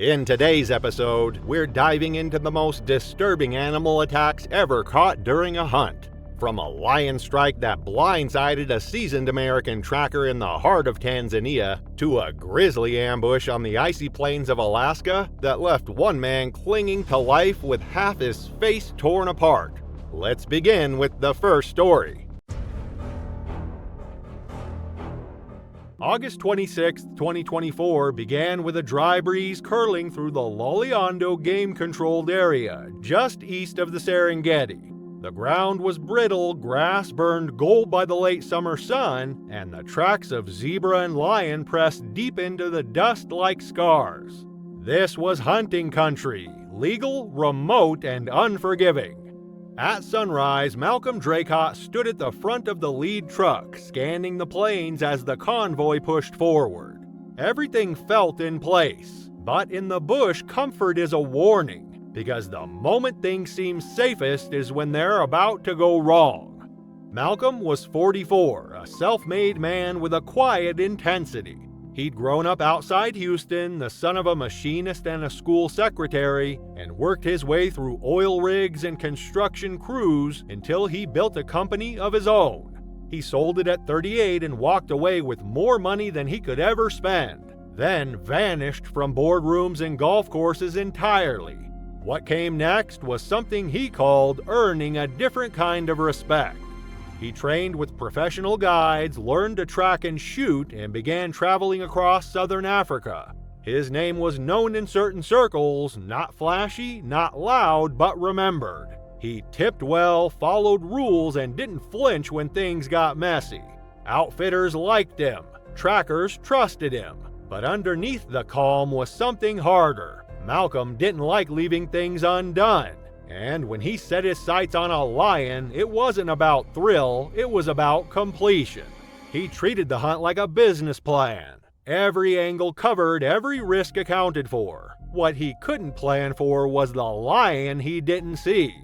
In today's episode, we're diving into the most disturbing animal attacks ever caught during a hunt. From a lion strike that blindsided a seasoned American tracker in the heart of Tanzania, to a grizzly ambush on the icy plains of Alaska that left one man clinging to life with half his face torn apart. Let's begin with the first story. August 26, 2024 began with a dry breeze curling through the Loliondo game-controlled area, just east of the Serengeti. The ground was brittle, grass burned gold by the late summer sun, and the tracks of zebra and lion pressed deep into the dust like scars. This was hunting country, legal, remote, and unforgiving. At sunrise, Malcolm Draycott stood at the front of the lead truck, scanning the plains as the convoy pushed forward. Everything felt in place, but in the bush, comfort is a warning, because the moment things seem safest is when they're about to go wrong. Malcolm was 44, a self-made man with a quiet intensity. He'd grown up outside Houston, the son of a machinist and a school secretary, and worked his way through oil rigs and construction crews until he built a company of his own. He sold it at 38 and walked away with more money than he could ever spend, then vanished from boardrooms and golf courses entirely. What came next was something he called earning a different kind of respect. He trained with professional guides, learned to track and shoot, and began traveling across southern Africa. His name was known in certain circles, not flashy, not loud, but remembered. He tipped well, followed rules, and didn't flinch when things got messy. Outfitters liked him, trackers trusted him, but underneath the calm was something harder. Malcolm didn't like leaving things undone. And when he set his sights on a lion, it wasn't about thrill, it was about completion. He treated the hunt like a business plan. Every angle covered, every risk accounted for. What he couldn't plan for was the lion he didn't see.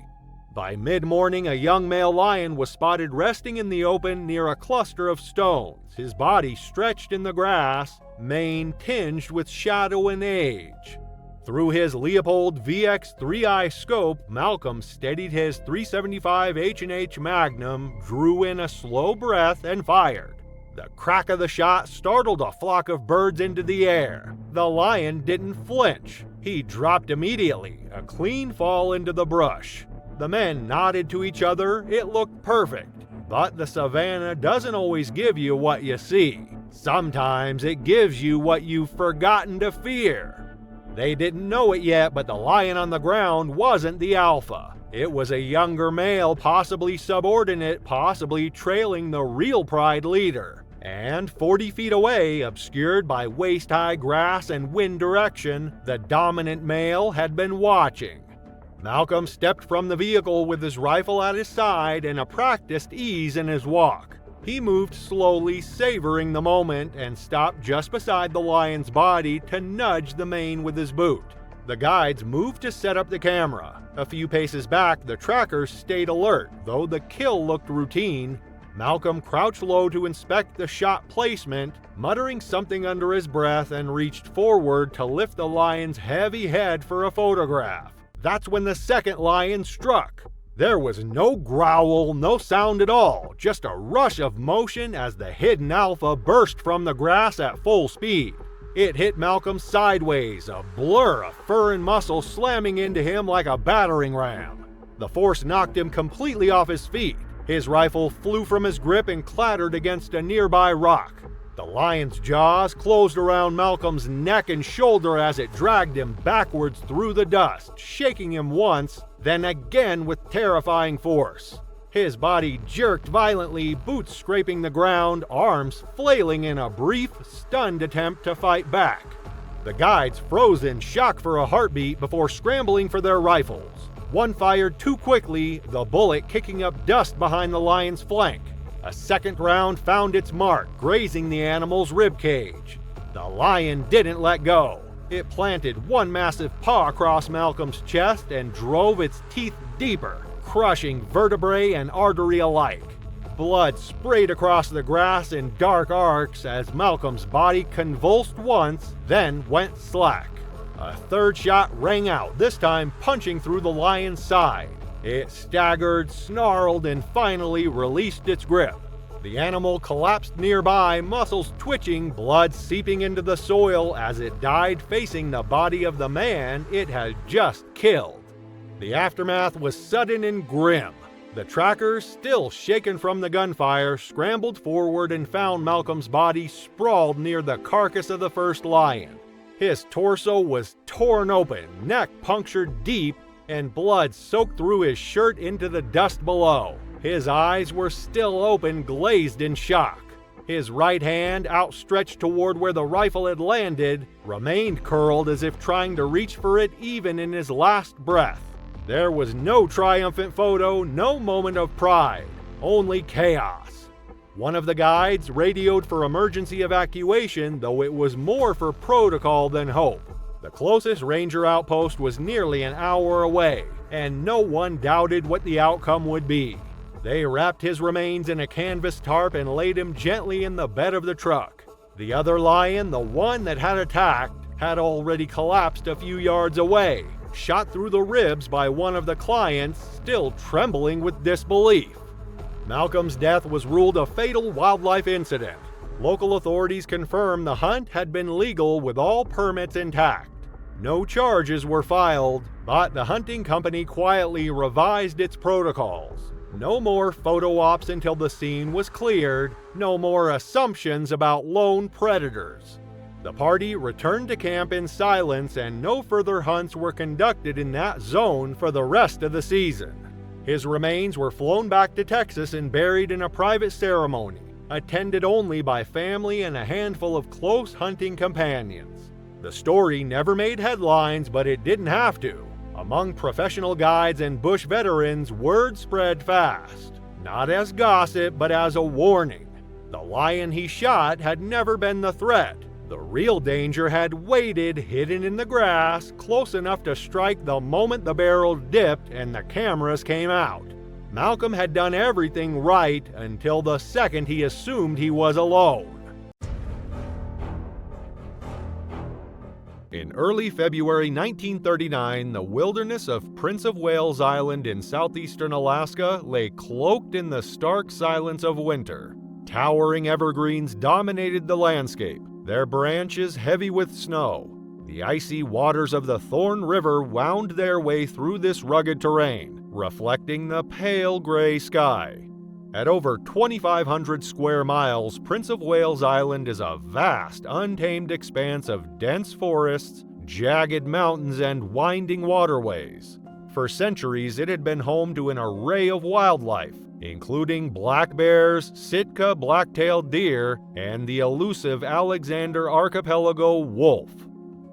By mid-morning, a young male lion was spotted resting in the open near a cluster of stones, his body stretched in the grass, mane tinged with shadow and age. Through his Leopold VX 3i scope, Malcolm steadied his .375 H&H Magnum, drew in a slow breath, and fired. The crack of the shot startled a flock of birds into the air. The lion didn't flinch. He dropped immediately, a clean fall into the brush. The men nodded to each other. It looked perfect. But the savannah doesn't always give you what you see. Sometimes it gives you what you've forgotten to fear. They didn't know it yet, but the lion on the ground wasn't the alpha. It was a younger male, possibly subordinate, possibly trailing the real pride leader. And 40 feet away, obscured by waist-high grass and wind direction, the dominant male had been watching. Malcolm stepped from the vehicle with his rifle at his side and a practiced ease in his walk. He moved slowly, savoring the moment, and stopped just beside the lion's body to nudge the mane with his boot. The guides moved to set up the camera. A few paces back, the trackers stayed alert, though the kill looked routine. Malcolm crouched low to inspect the shot placement, muttering something under his breath, and reached forward to lift the lion's heavy head for a photograph. That's when the second lion struck. There was no growl, no sound at all, just a rush of motion as the hidden alpha burst from the grass at full speed. It hit Malcolm sideways, a blur of fur and muscle slamming into him like a battering ram. The force knocked him completely off his feet. His rifle flew from his grip and clattered against a nearby rock. The lion's jaws closed around Malcolm's neck and shoulder as it dragged him backwards through the dust, shaking him once, then again with terrifying force. His body jerked violently, boots scraping the ground, arms flailing in a brief, stunned attempt to fight back. The guides froze in shock for a heartbeat before scrambling for their rifles. One fired too quickly, the bullet kicking up dust behind the lion's flank. A second round found its mark, grazing the animal's ribcage. The lion didn't let go. It planted one massive paw across Malcolm's chest and drove its teeth deeper, crushing vertebrae and artery alike. Blood sprayed across the grass in dark arcs as Malcolm's body convulsed once, then went slack. A third shot rang out, this time punching through the lion's side. It staggered, snarled, and finally released its grip. The animal collapsed nearby, muscles twitching, blood seeping into the soil as it died facing the body of the man it had just killed. The aftermath was sudden and grim. The trackers, still shaken from the gunfire, scrambled forward and found Malcolm's body sprawled near the carcass of the first lion. His torso was torn open, neck punctured deep, and blood soaked through his shirt into the dust below. His eyes were still open, glazed in shock. His right hand, outstretched toward where the rifle had landed, remained curled as if trying to reach for it even in his last breath. There was no triumphant photo, no moment of pride, only chaos. One of the guides radioed for emergency evacuation, though it was more for protocol than hope. The closest ranger outpost was nearly an hour away, and no one doubted what the outcome would be. They wrapped his remains in a canvas tarp and laid him gently in the bed of the truck. The other lion, the one that had attacked, had already collapsed a few yards away, shot through the ribs by one of the clients, still trembling with disbelief. Malcolm's death was ruled a fatal wildlife incident. Local authorities confirmed the hunt had been legal with all permits intact. No charges were filed, but the hunting company quietly revised its protocols. No more photo ops until the scene was cleared, no more assumptions about lone predators. The party returned to camp in silence, and no further hunts were conducted in that zone for the rest of the season. His remains were flown back to Texas and buried in a private ceremony, attended only by family and a handful of close hunting companions. The story never made headlines, but it didn't have to. Among professional guides and bush veterans, word spread fast. Not as gossip, but as a warning. The lion he shot had never been the threat. The real danger had waited, hidden in the grass, close enough to strike the moment the barrel dipped and the cameras came out. Malcolm had done everything right until the second he assumed he was alone. In early February 1939, the wilderness of Prince of Wales Island in southeastern Alaska lay cloaked in the stark silence of winter. Towering evergreens dominated the landscape, their branches heavy with snow. The icy waters of the Thorn River wound their way through this rugged terrain, reflecting the pale gray sky. At over 2,500 square miles, Prince of Wales Island is a vast, untamed expanse of dense forests, jagged mountains, and winding waterways. For centuries, it had been home to an array of wildlife, including black bears, Sitka black-tailed deer, and the elusive Alexander Archipelago wolf.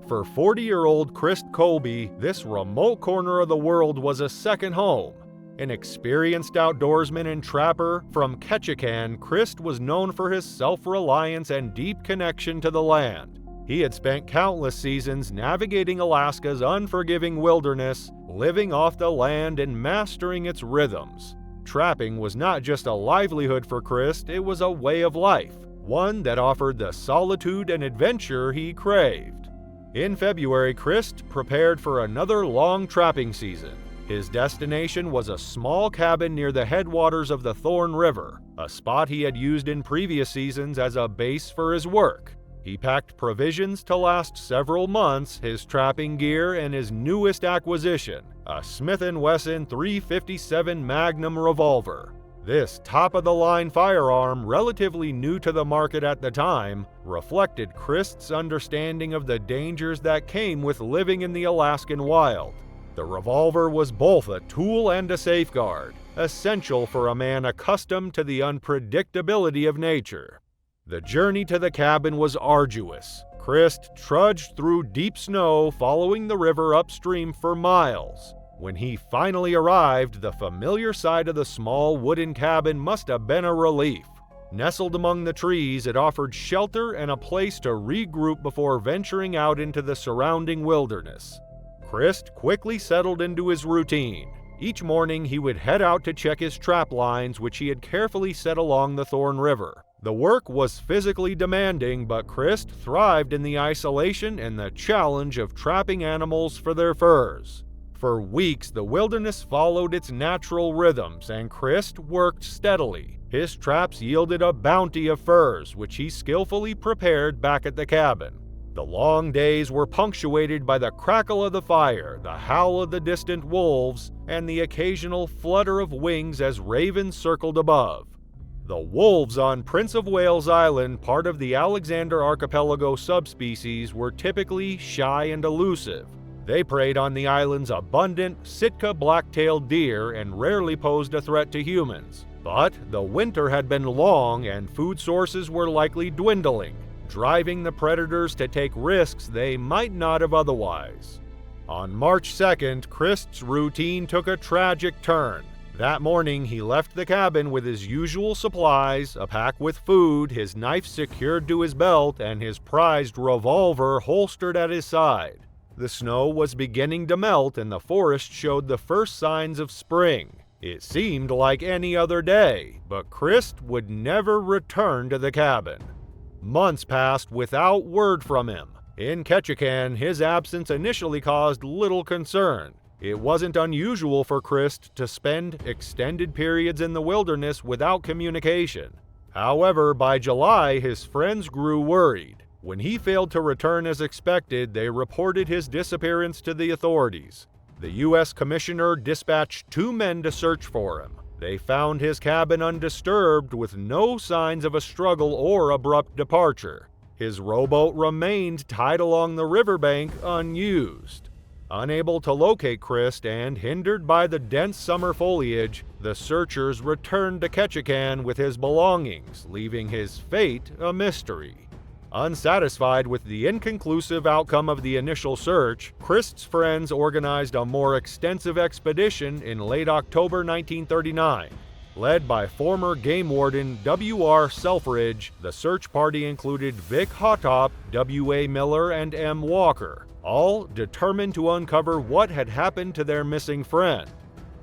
For 40-year-old Chris Colby, this remote corner of the world was a second home. An experienced outdoorsman and trapper from Ketchikan, Chris was known for his self-reliance and deep connection to the land. He had spent countless seasons navigating Alaska's unforgiving wilderness, living off the land and mastering its rhythms. Trapping was not just a livelihood for Chris, it was a way of life, one that offered the solitude and adventure he craved. In February, Chris prepared for another long trapping season. His destination was a small cabin near the headwaters of the Thorn River, a spot he had used in previous seasons as a base for his work. He packed provisions to last several months, his trapping gear, and his newest acquisition, a Smith & Wesson .357 Magnum revolver. This top-of-the-line firearm, relatively new to the market at the time, reflected Christ's understanding of the dangers that came with living in the Alaskan wild. The revolver was both a tool and a safeguard, essential for a man accustomed to the unpredictability of nature. The journey to the cabin was arduous. Chris trudged through deep snow, following the river upstream for miles. When he finally arrived, the familiar side of the small wooden cabin must have been a relief. Nestled among the trees, it offered shelter and a place to regroup before venturing out into the surrounding wilderness. Chris quickly settled into his routine. Each morning he would head out to check his trap lines, which he had carefully set along the Thorn River. The work was physically demanding, but Christ thrived in the isolation and the challenge of trapping animals for their furs. For weeks, the wilderness followed its natural rhythms, and Christ worked steadily. His traps yielded a bounty of furs, which he skillfully prepared back at the cabin. The long days were punctuated by the crackle of the fire, the howl of the distant wolves, and the occasional flutter of wings as ravens circled above. The wolves on Prince of Wales Island, part of the Alexander Archipelago subspecies, were typically shy and elusive. They preyed on the island's abundant Sitka black-tailed deer and rarely posed a threat to humans. But the winter had been long and food sources were likely dwindling, driving the predators to take risks they might not have otherwise. On March 2nd, Christ's routine took a tragic turn. That morning, he left the cabin with his usual supplies, a pack with food, his knife secured to his belt, and his prized revolver holstered at his side. The snow was beginning to melt and the forest showed the first signs of spring. It seemed like any other day, but Christ would never return to the cabin. Months passed without word from him. In Ketchikan, his absence initially caused little concern. It wasn't unusual for Christ to spend extended periods in the wilderness without communication. However, by July, his friends grew worried. When he failed to return as expected, they reported his disappearance to the authorities. The U.S. Commissioner dispatched 2 men to search for him. They found his cabin undisturbed with no signs of a struggle or abrupt departure. His rowboat remained tied along the riverbank unused. Unable to locate Christ and hindered by the dense summer foliage, the searchers returned to Ketchikan with his belongings, leaving his fate a mystery. Unsatisfied with the inconclusive outcome of the initial search, Christ's friends organized a more extensive expedition in late October 1939. Led by former game warden W.R. Selfridge, the search party included Vic Hotop, W.A. Miller, and M. Walker, all determined to uncover what had happened to their missing friend.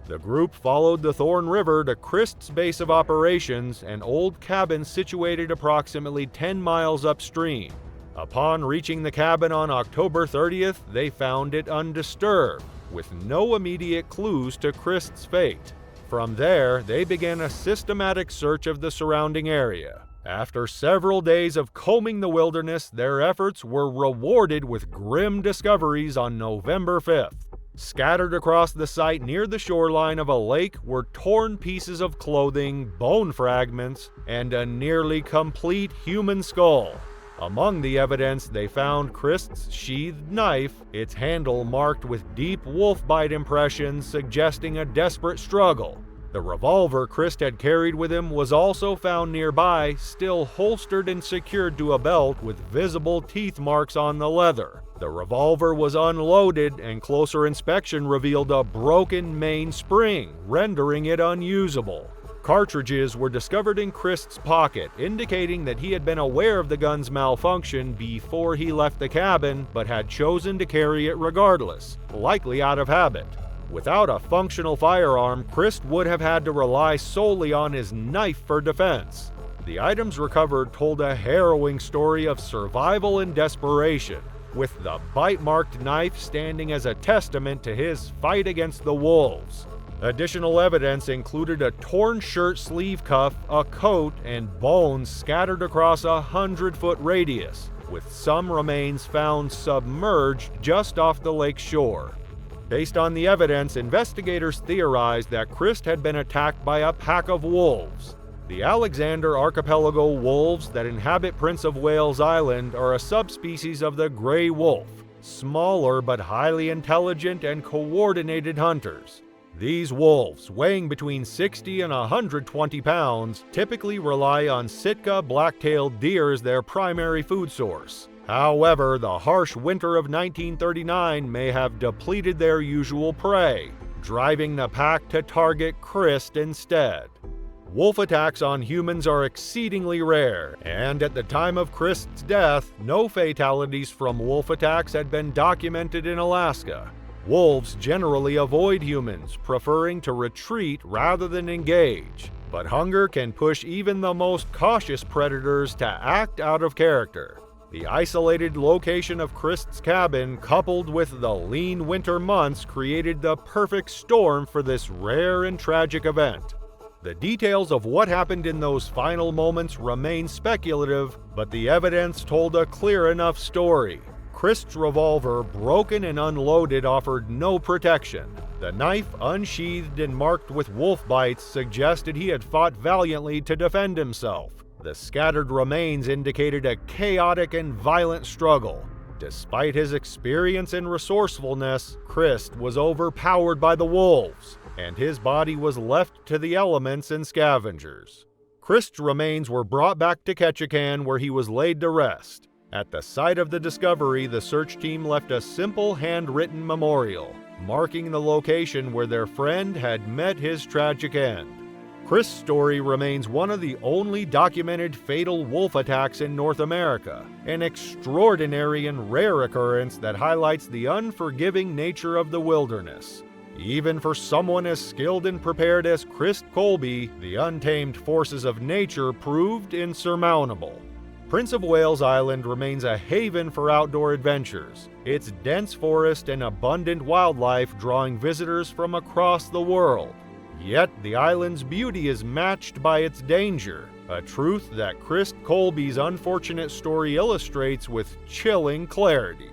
The group followed the Thorn River to Christ's base of operations, an old cabin situated approximately 10 miles upstream. Upon reaching the cabin on October 30th, they found it undisturbed, with no immediate clues to Christ's fate. From there, they began a systematic search of the surrounding area. After several days of combing the wilderness, their efforts were rewarded with grim discoveries on November 5th. Scattered across the site near the shoreline of a lake were torn pieces of clothing, bone fragments, and a nearly complete human skull. Among the evidence, they found Christ's sheathed knife, its handle marked with deep wolf bite impressions suggesting a desperate struggle. The revolver Christ had carried with him was also found nearby, still holstered and secured to a belt with visible teeth marks on the leather. The revolver was unloaded, and closer inspection revealed a broken main spring, rendering it unusable. Cartridges were discovered in Christ's pocket, indicating that he had been aware of the gun's malfunction before he left the cabin, but had chosen to carry it regardless, likely out of habit. Without a functional firearm, Christ would have had to rely solely on his knife for defense. The items recovered told a harrowing story of survival and desperation, with the bite-marked knife standing as a testament to his fight against the wolves. Additional evidence included a torn shirt sleeve cuff, a coat, and bones scattered across a 100-foot radius, with some remains found submerged just off the lake's shore. Based on the evidence, investigators theorized that Christ had been attacked by a pack of wolves. The Alexander Archipelago wolves that inhabit Prince of Wales Island are a subspecies of the gray wolf, smaller but highly intelligent and coordinated hunters. These wolves, weighing between 60 and 120 pounds, typically rely on Sitka black-tailed deer as their primary food source. However, the harsh winter of 1939 may have depleted their usual prey, driving the pack to target Christ instead. Wolf attacks on humans are exceedingly rare, and at the time of Christ's death, no fatalities from wolf attacks had been documented in Alaska. Wolves generally avoid humans, preferring to retreat rather than engage. But hunger can push even the most cautious predators to act out of character. The isolated location of Christ's cabin, coupled with the lean winter months, created the perfect storm for this rare and tragic event. The details of what happened in those final moments remain speculative, but the evidence told a clear enough story. Christ's revolver, broken and unloaded, offered no protection. The knife, unsheathed and marked with wolf bites, suggested he had fought valiantly to defend himself. The scattered remains indicated a chaotic and violent struggle. Despite his experience and resourcefulness, Christ was overpowered by the wolves, and his body was left to the elements and scavengers. Christ's remains were brought back to Ketchikan, where he was laid to rest. At the site of the discovery, the search team left a simple handwritten memorial, marking the location where their friend had met his tragic end. Christ's story remains one of the only documented fatal wolf attacks in North America, an extraordinary and rare occurrence that highlights the unforgiving nature of the wilderness. Even for someone as skilled and prepared as Christ Colby, the untamed forces of nature proved insurmountable. Prince of Wales Island remains a haven for outdoor adventures, its dense forest and abundant wildlife drawing visitors from across the world. Yet the island's beauty is matched by its danger, a truth that Christ Colby's unfortunate story illustrates with chilling clarity.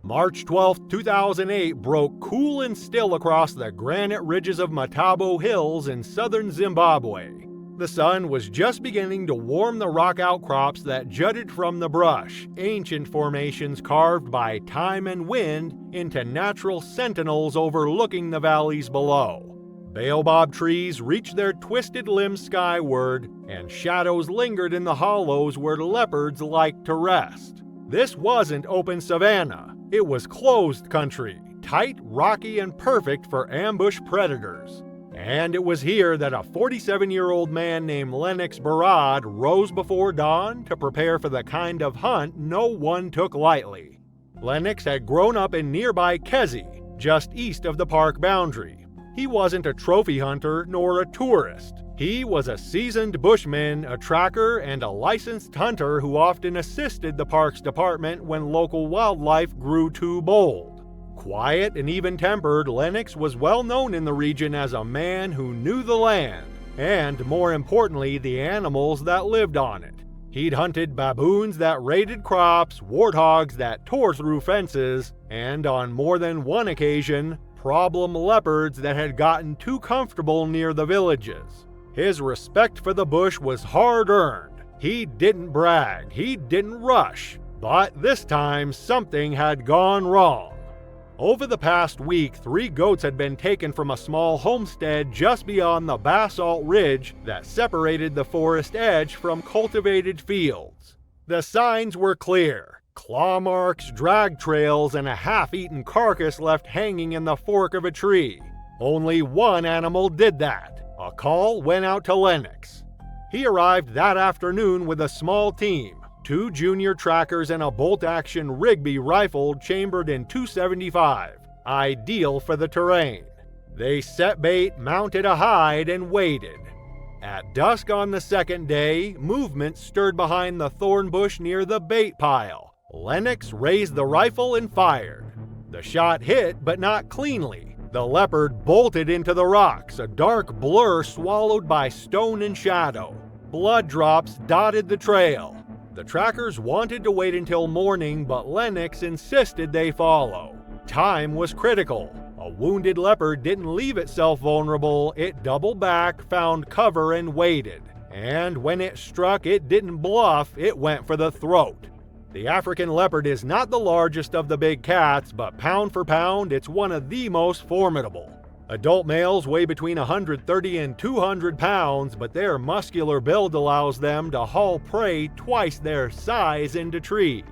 March 12, 2008 broke cool and still across the granite ridges of Matabo Hills in southern Zimbabwe. The sun was just beginning to warm the rock outcrops that jutted from the brush, ancient formations carved by time and wind into natural sentinels overlooking the valleys below. Baobab trees reached their twisted limbs skyward, and shadows lingered in the hollows where leopards liked to rest. This wasn't open savanna. It was closed country, tight, rocky, and perfect for ambush predators. And it was here that a 47-year-old man named Lennox Barad rose before dawn to prepare for the kind of hunt no one took lightly. Lennox had grown up in nearby Kezi, just east of the park boundary. He wasn't a trophy hunter nor a tourist. He was a seasoned bushman, a tracker, and a licensed hunter who often assisted the park's department when local wildlife grew too bold. Quiet and even-tempered, Lennox was well known in the region as a man who knew the land, and more importantly, the animals that lived on it. He'd hunted baboons that raided crops, warthogs that tore through fences, and on more than one occasion, problem leopards that had gotten too comfortable near the villages. His respect for the bush was hard-earned. He didn't brag, he didn't rush, but this time something had gone wrong. Over the past week, 3 goats had been taken from a small homestead just beyond the basalt ridge that separated the forest edge from cultivated fields. The signs were clear: claw marks, drag trails, and a half-eaten carcass left hanging in the fork of a tree. Only one animal did that. A call went out to Lennox. He arrived that afternoon with a small team. 2 junior trackers and a bolt-action Rigby rifle chambered in .275, ideal for the terrain. They set bait, mounted a hide, and waited. At dusk on the second day, movement stirred behind the thorn bush near the bait pile. Lennox raised the rifle and fired. The shot hit, but not cleanly. The leopard bolted into the rocks, a dark blur swallowed by stone and shadow. Blood drops dotted the trail. The trackers wanted to wait until morning, but Lennox insisted they follow. Time was critical. A wounded leopard didn't leave itself vulnerable. It doubled back, found cover, and waited. And when it struck, it didn't bluff, it went for the throat. The African leopard is not the largest of the big cats, but pound for pound, it's one of the most formidable. Adult males weigh between 130 and 200 pounds, but their muscular build allows them to haul prey twice their size into trees.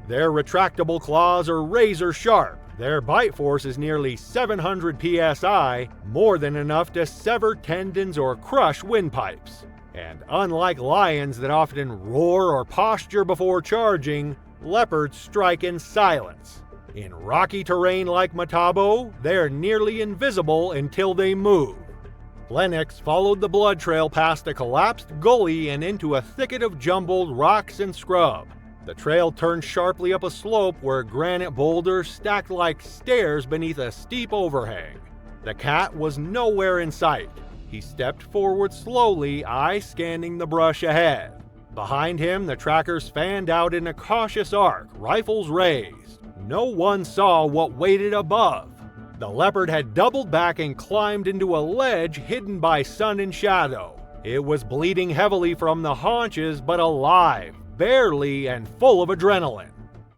Their retractable claws are razor sharp. Their bite force is nearly 700 psi, more than enough to sever tendons or crush windpipes. And unlike lions that often roar or posture before charging, leopards strike in silence. In rocky terrain like Metabo, they're nearly invisible until they move. Lennox followed the blood trail past a collapsed gully and into a thicket of jumbled rocks and scrub. The trail turned sharply up a slope where granite boulders stacked like stairs beneath a steep overhang. The cat was nowhere in sight. He stepped forward slowly, eyes scanning the brush ahead. Behind him, the trackers fanned out in a cautious arc, rifles raised. No one saw what waited above. The leopard had doubled back and climbed into a ledge hidden by sun and shadow. It was bleeding heavily from the haunches, but alive, barely, and full of adrenaline.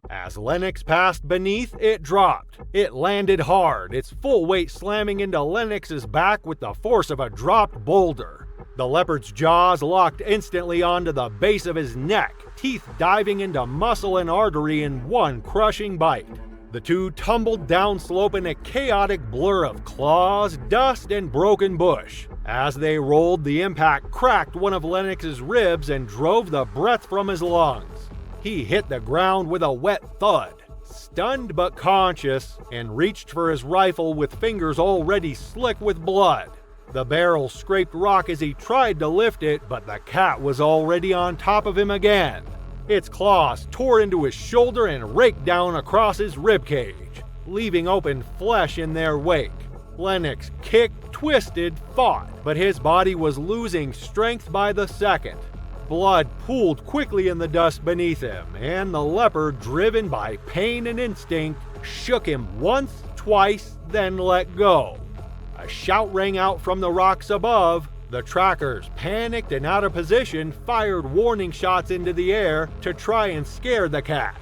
As Lennox passed beneath, it dropped. It landed hard, its full weight slamming into Lennox's back with the force of a dropped boulder. The leopard's jaws locked instantly onto the base of his neck, teeth diving into muscle and artery in one crushing bite. The two tumbled downslope in a chaotic blur of claws, dust, and broken bush. As they rolled, the impact cracked one of Lennox's ribs and drove the breath from his lungs. He hit the ground with a wet thud, stunned but conscious, and reached for his rifle with fingers already slick with blood. The barrel scraped rock as he tried to lift it, but the cat was already on top of him again. Its claws tore into his shoulder and raked down across his ribcage, leaving open flesh in their wake. Lennox kicked, twisted, fought, but his body was losing strength by the second. Blood pooled quickly in the dust beneath him, and the leopard, driven by pain and instinct, shook him once, twice, then let go. A shout rang out from the rocks above. The trackers, panicked and out of position, fired warning shots into the air to try and scare the cat.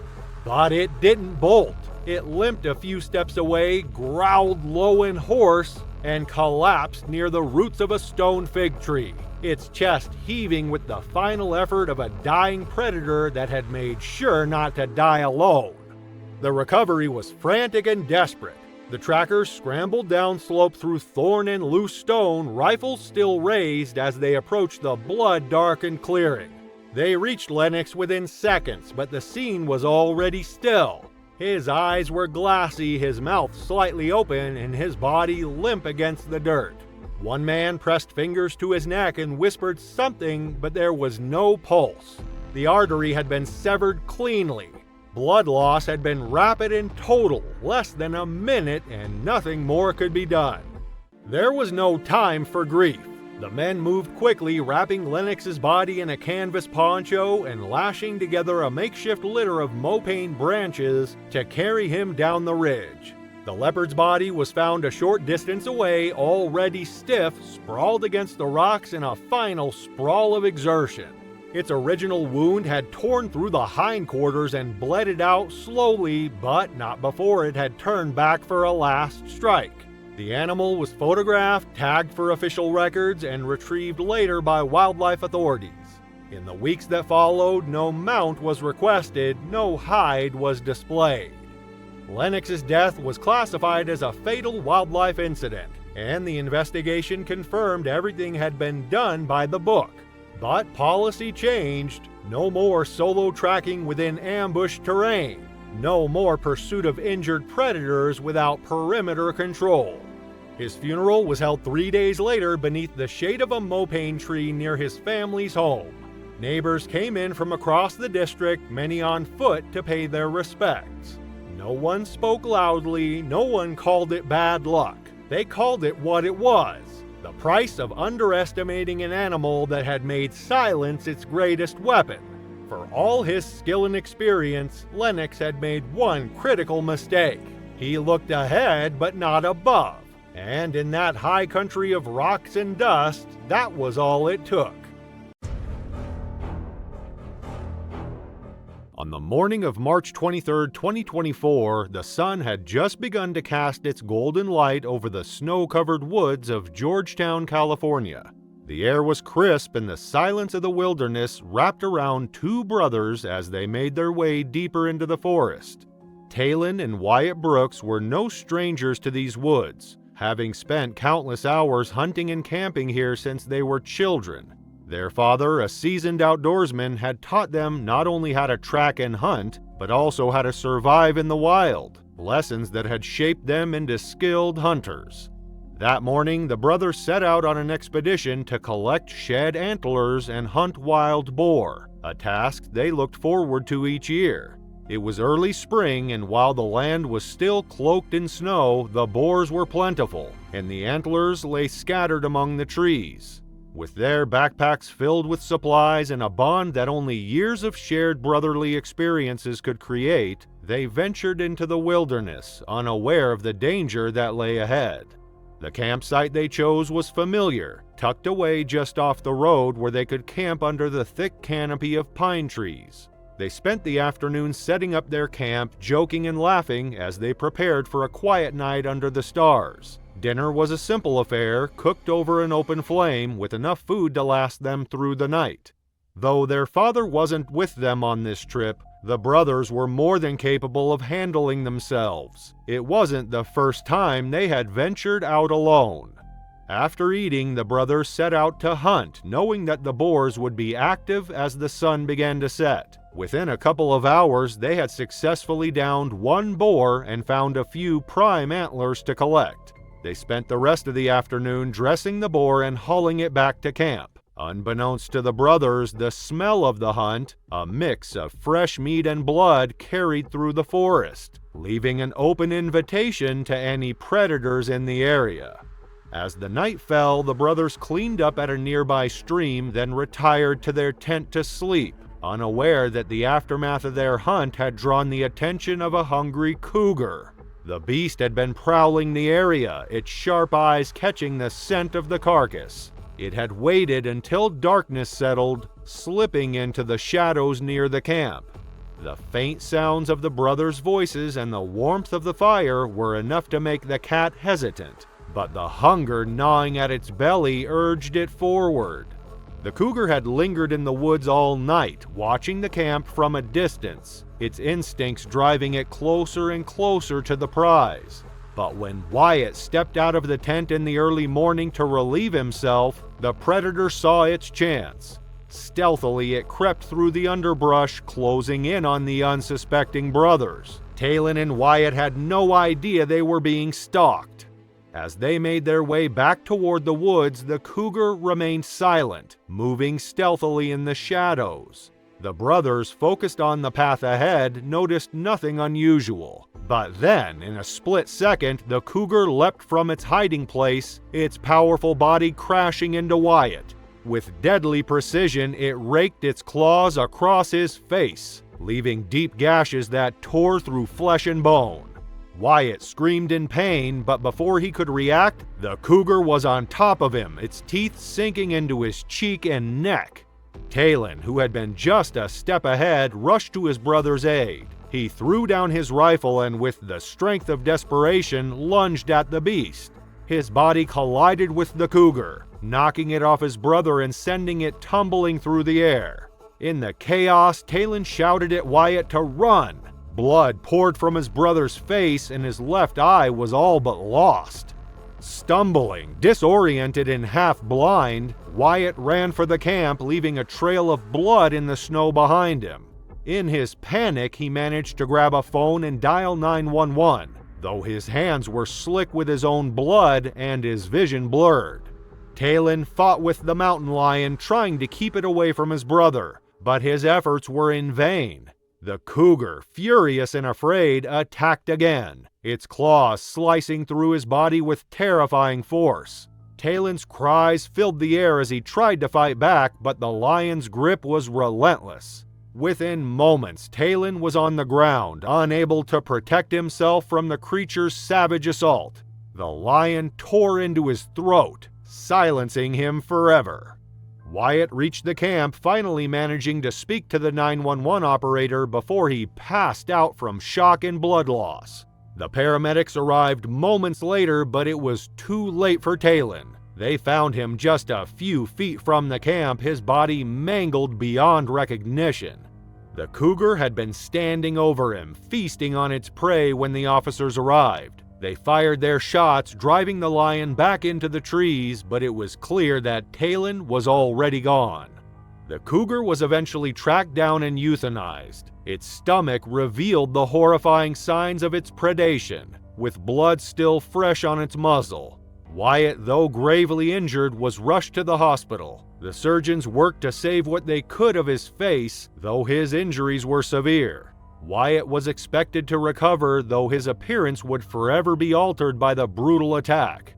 But it didn't bolt. It limped a few steps away, growled low and hoarse, and collapsed near the roots of a stone fig tree, its chest heaving with the final effort of a dying predator that had made sure not to die alone. The recovery was frantic and desperate. The trackers scrambled downslope through thorn and loose stone, rifles still raised as they approached the blood-darkened clearing. They reached Lennox within seconds, but the scene was already still. His eyes were glassy, his mouth slightly open, and his body limp against the dirt. One man pressed fingers to his neck and whispered something, but there was no pulse. The artery had been severed cleanly. Blood loss had been rapid and total, less than a minute, and nothing more could be done. There was no time for grief. The men moved quickly, wrapping Lennox's body in a canvas poncho and lashing together a makeshift litter of mopane branches to carry him down the ridge. The leopard's body was found a short distance away, already stiff, sprawled against the rocks in a final sprawl of exertion. Its original wound had torn through the hindquarters and bled it out slowly, but not before it had turned back for a last strike. The animal was photographed, tagged for official records, and retrieved later by wildlife authorities. In the weeks that followed, no mount was requested, no hide was displayed. Lennox's death was classified as a fatal wildlife incident, and the investigation confirmed everything had been done by the book. But policy changed. No more solo tracking within ambush terrain. No more pursuit of injured predators without perimeter control. His funeral was held 3 days later beneath the shade of a mopane tree near his family's home. Neighbors came in from across the district, many on foot, to pay their respects. No one spoke loudly, no one called it bad luck. They called it what it was. The price of underestimating an animal that had made silence its greatest weapon. For all his skill and experience, Lennox had made one critical mistake. He looked ahead but not above, and in that high country of rocks and dust, that was all it took. On the morning of March 23, 2024, the sun had just begun to cast its golden light over the snow-covered woods of Georgetown, California. The air was crisp and the silence of the wilderness wrapped around two brothers as they made their way deeper into the forest. Talon and Wyatt Brooks were no strangers to these woods, having spent countless hours hunting and camping here since they were children. Their father, a seasoned outdoorsman, had taught them not only how to track and hunt, but also how to survive in the wild, lessons that had shaped them into skilled hunters. That morning, the brothers set out on an expedition to collect shed antlers and hunt wild boar, a task they looked forward to each year. It was early spring, and while the land was still cloaked in snow, the boars were plentiful, and the antlers lay scattered among the trees. With their backpacks filled with supplies and a bond that only years of shared brotherly experiences could create, they ventured into the wilderness, unaware of the danger that lay ahead. The campsite they chose was familiar, tucked away just off the road where they could camp under the thick canopy of pine trees. They spent the afternoon setting up their camp, joking and laughing as they prepared for a quiet night under the stars. Dinner was a simple affair, cooked over an open flame with enough food to last them through the night. Though their father wasn't with them on this trip, the brothers were more than capable of handling themselves. It wasn't the first time they had ventured out alone. After eating, the brothers set out to hunt, knowing that the boars would be active as the sun began to set. Within a couple of hours, they had successfully downed one boar and found a few prime antlers to collect. They spent the rest of the afternoon dressing the boar and hauling it back to camp. Unbeknownst to the brothers, the smell of the hunt, a mix of fresh meat and blood, carried through the forest, leaving an open invitation to any predators in the area. As the night fell, the brothers cleaned up at a nearby stream, then retired to their tent to sleep, unaware that the aftermath of their hunt had drawn the attention of a hungry cougar. The beast had been prowling the area, its sharp eyes catching the scent of the carcass. It had waited until darkness settled, slipping into the shadows near the camp. The faint sounds of the brothers' voices and the warmth of the fire were enough to make the cat hesitant, but the hunger gnawing at its belly urged it forward. The cougar had lingered in the woods all night, watching the camp from a distance, its instincts driving it closer and closer to the prize. But when Wyatt stepped out of the tent in the early morning to relieve himself, the predator saw its chance. Stealthily, it crept through the underbrush, closing in on the unsuspecting brothers. Talon and Wyatt had no idea they were being stalked. As they made their way back toward the woods, the cougar remained silent, moving stealthily in the shadows. The brothers, focused on the path ahead, noticed nothing unusual. But then, in a split second, the cougar leapt from its hiding place, its powerful body crashing into Wyatt. With deadly precision, it raked its claws across his face, leaving deep gashes that tore through flesh and bone. Wyatt screamed in pain, but before he could react, the cougar was on top of him, its teeth sinking into his cheek and neck. Talon, who had been just a step ahead, rushed to his brother's aid. He threw down his rifle and, with the strength of desperation, lunged at the beast. His body collided with the cougar, knocking it off his brother and sending it tumbling through the air. In the chaos, Talon shouted at Wyatt to run. Blood poured from his brother's face, and his left eye was all but lost. Stumbling, disoriented and half-blind, Wyatt ran for the camp, leaving a trail of blood in the snow behind him. In his panic, he managed to grab a phone and dial 911, though his hands were slick with his own blood and his vision blurred. Talon fought with the mountain lion, trying to keep it away from his brother, but his efforts were in vain. The cougar, furious and afraid, attacked again, its claws slicing through his body with terrifying force. Talon's cries filled the air as he tried to fight back, but the lion's grip was relentless. Within moments, Talon was on the ground, unable to protect himself from the creature's savage assault. The lion tore into his throat, silencing him forever. Wyatt reached the camp, finally managing to speak to the 911 operator before he passed out from shock and blood loss. The paramedics arrived moments later, but it was too late for Talon. They found him just a few feet from the camp, his body mangled beyond recognition. The cougar had been standing over him, feasting on its prey when the officers arrived. They fired their shots, driving the lion back into the trees, but it was clear that Talon was already gone. The cougar was eventually tracked down and euthanized. Its stomach revealed the horrifying signs of its predation, with blood still fresh on its muzzle. Wyatt, though gravely injured, was rushed to the hospital. The surgeons worked to save what they could of his face, though his injuries were severe. Wyatt was expected to recover, though his appearance would forever be altered by the brutal attack.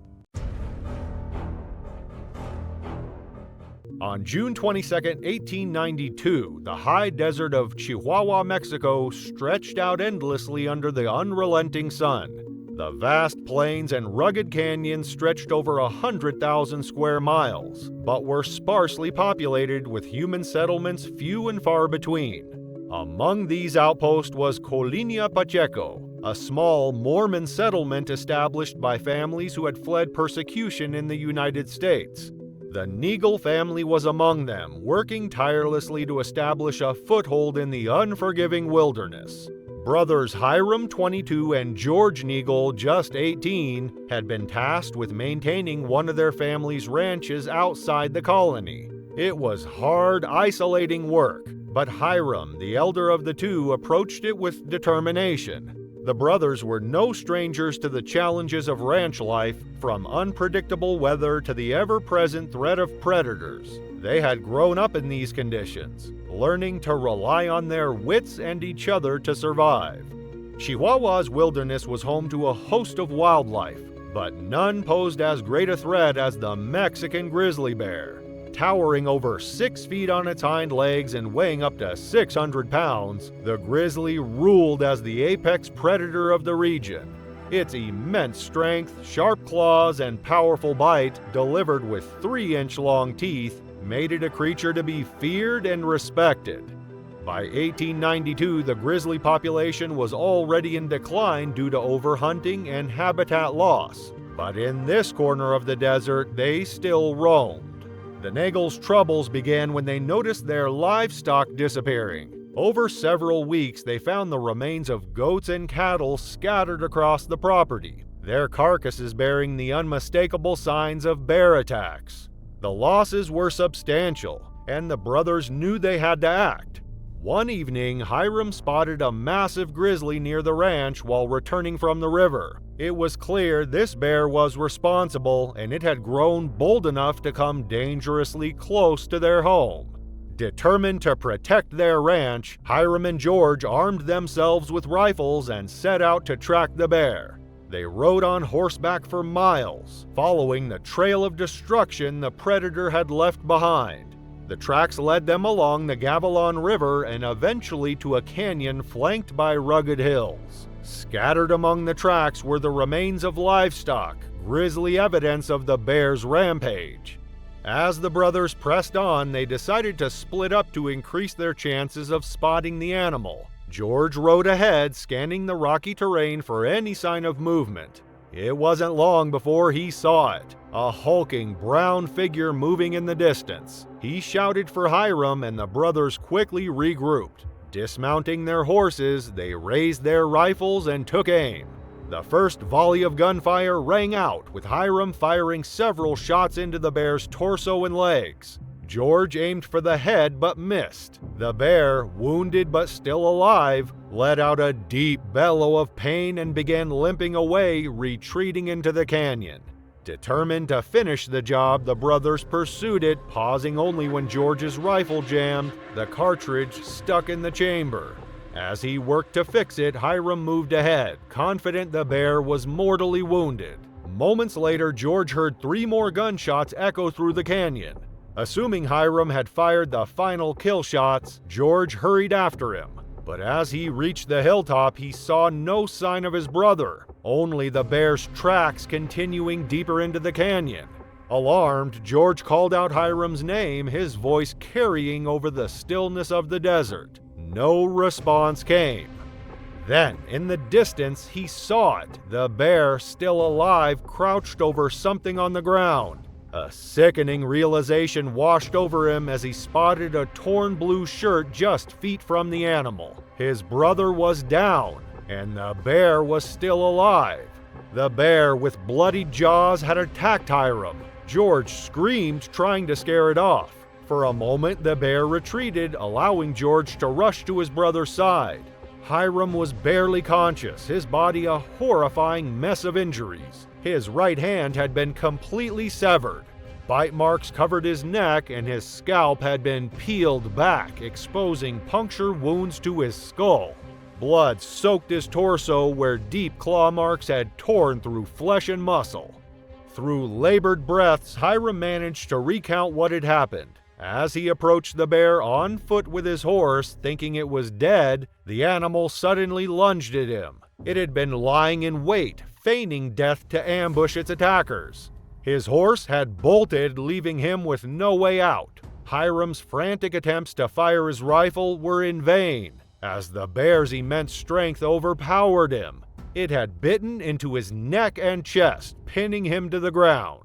On June 22, 1892, the high desert of Chihuahua, Mexico stretched out endlessly under the unrelenting sun. The vast plains and rugged canyons stretched over 100,000 square miles, but were sparsely populated with human settlements few and far between. Among these outposts was Colinia Pacheco, a small Mormon settlement established by families who had fled persecution in the United States. The Neagle family was among them, working tirelessly to establish a foothold in the unforgiving wilderness. Brothers Hiram, 22, and George Neagle, just 18, had been tasked with maintaining one of their family's ranches outside the colony. It was hard, isolating work, but Hiram, the elder of the two, approached it with determination. The brothers were no strangers to the challenges of ranch life, from unpredictable weather to the ever-present threat of predators. They had grown up in these conditions, learning to rely on their wits and each other to survive. Chihuahua's wilderness was home to a host of wildlife, but none posed as great a threat as the Mexican grizzly bear. Towering over 6 feet on its hind legs and weighing up to 600 pounds, the grizzly ruled as the apex predator of the region. Its immense strength, sharp claws, and powerful bite, delivered with 3-inch-long teeth, made it a creature to be feared and respected. By 1892, the grizzly population was already in decline due to overhunting and habitat loss, but in this corner of the desert, they still roamed. The Neagles' troubles began when they noticed their livestock disappearing. Over several weeks, they found the remains of goats and cattle scattered across the property, their carcasses bearing the unmistakable signs of bear attacks. The losses were substantial, and the brothers knew they had to act. One evening, Hiram spotted a massive grizzly near the ranch while returning from the river. It was clear this bear was responsible, and it had grown bold enough to come dangerously close to their home. Determined to protect their ranch, Hiram and George armed themselves with rifles and set out to track the bear. They rode on horseback for miles, following the trail of destruction the predator had left behind. The tracks led them along the Gavilan River and eventually to a canyon flanked by rugged hills. Scattered among the tracks were the remains of livestock, grisly evidence of the bear's rampage. As the brothers pressed on, they decided to split up to increase their chances of spotting the animal. George rode ahead, scanning the rocky terrain for any sign of movement. It wasn't long before he saw it, a hulking brown figure moving in the distance. He shouted for Hiram, and the brothers quickly regrouped. Dismounting their horses, they raised their rifles and took aim. The first volley of gunfire rang out, with Hiram firing several shots into the bear's torso and legs. George aimed for the head but missed. The bear, wounded but still alive, let out a deep bellow of pain and began limping away, retreating into the canyon. Determined to finish the job, the brothers pursued it, pausing only when George's rifle jammed, the cartridge stuck in the chamber. As he worked to fix it, Hiram moved ahead, confident the bear was mortally wounded. Moments later, George heard 3 more gunshots echo through the canyon. Assuming Hiram had fired the final kill shots, George hurried after him. But as he reached the hilltop, he saw no sign of his brother, only the bear's tracks continuing deeper into the canyon. Alarmed, George called out Hiram's name, his voice carrying over the stillness of the desert. No response came. Then, in the distance, he saw it, the bear, still alive, crouched over something on the ground. A sickening realization washed over him as he spotted a torn blue shirt just feet from the animal. His brother was down, and the bear was still alive. The bear, with bloodied jaws, had attacked Hiram. George screamed, trying to scare it off. For a moment, the bear retreated, allowing George to rush to his brother's side. Hiram was barely conscious, his body a horrifying mess of injuries. His right hand had been completely severed. Bite marks covered his neck, and his scalp had been peeled back, exposing puncture wounds to his skull. Blood soaked his torso where deep claw marks had torn through flesh and muscle. Through labored breaths, Hiram managed to recount what had happened. As he approached the bear on foot with his horse, thinking it was dead, the animal suddenly lunged at him. It had been lying in wait, feigning death to ambush its attackers. His horse had bolted, leaving him with no way out. Hiram's frantic attempts to fire his rifle were in vain, as the bear's immense strength overpowered him. It had bitten into his neck and chest, pinning him to the ground.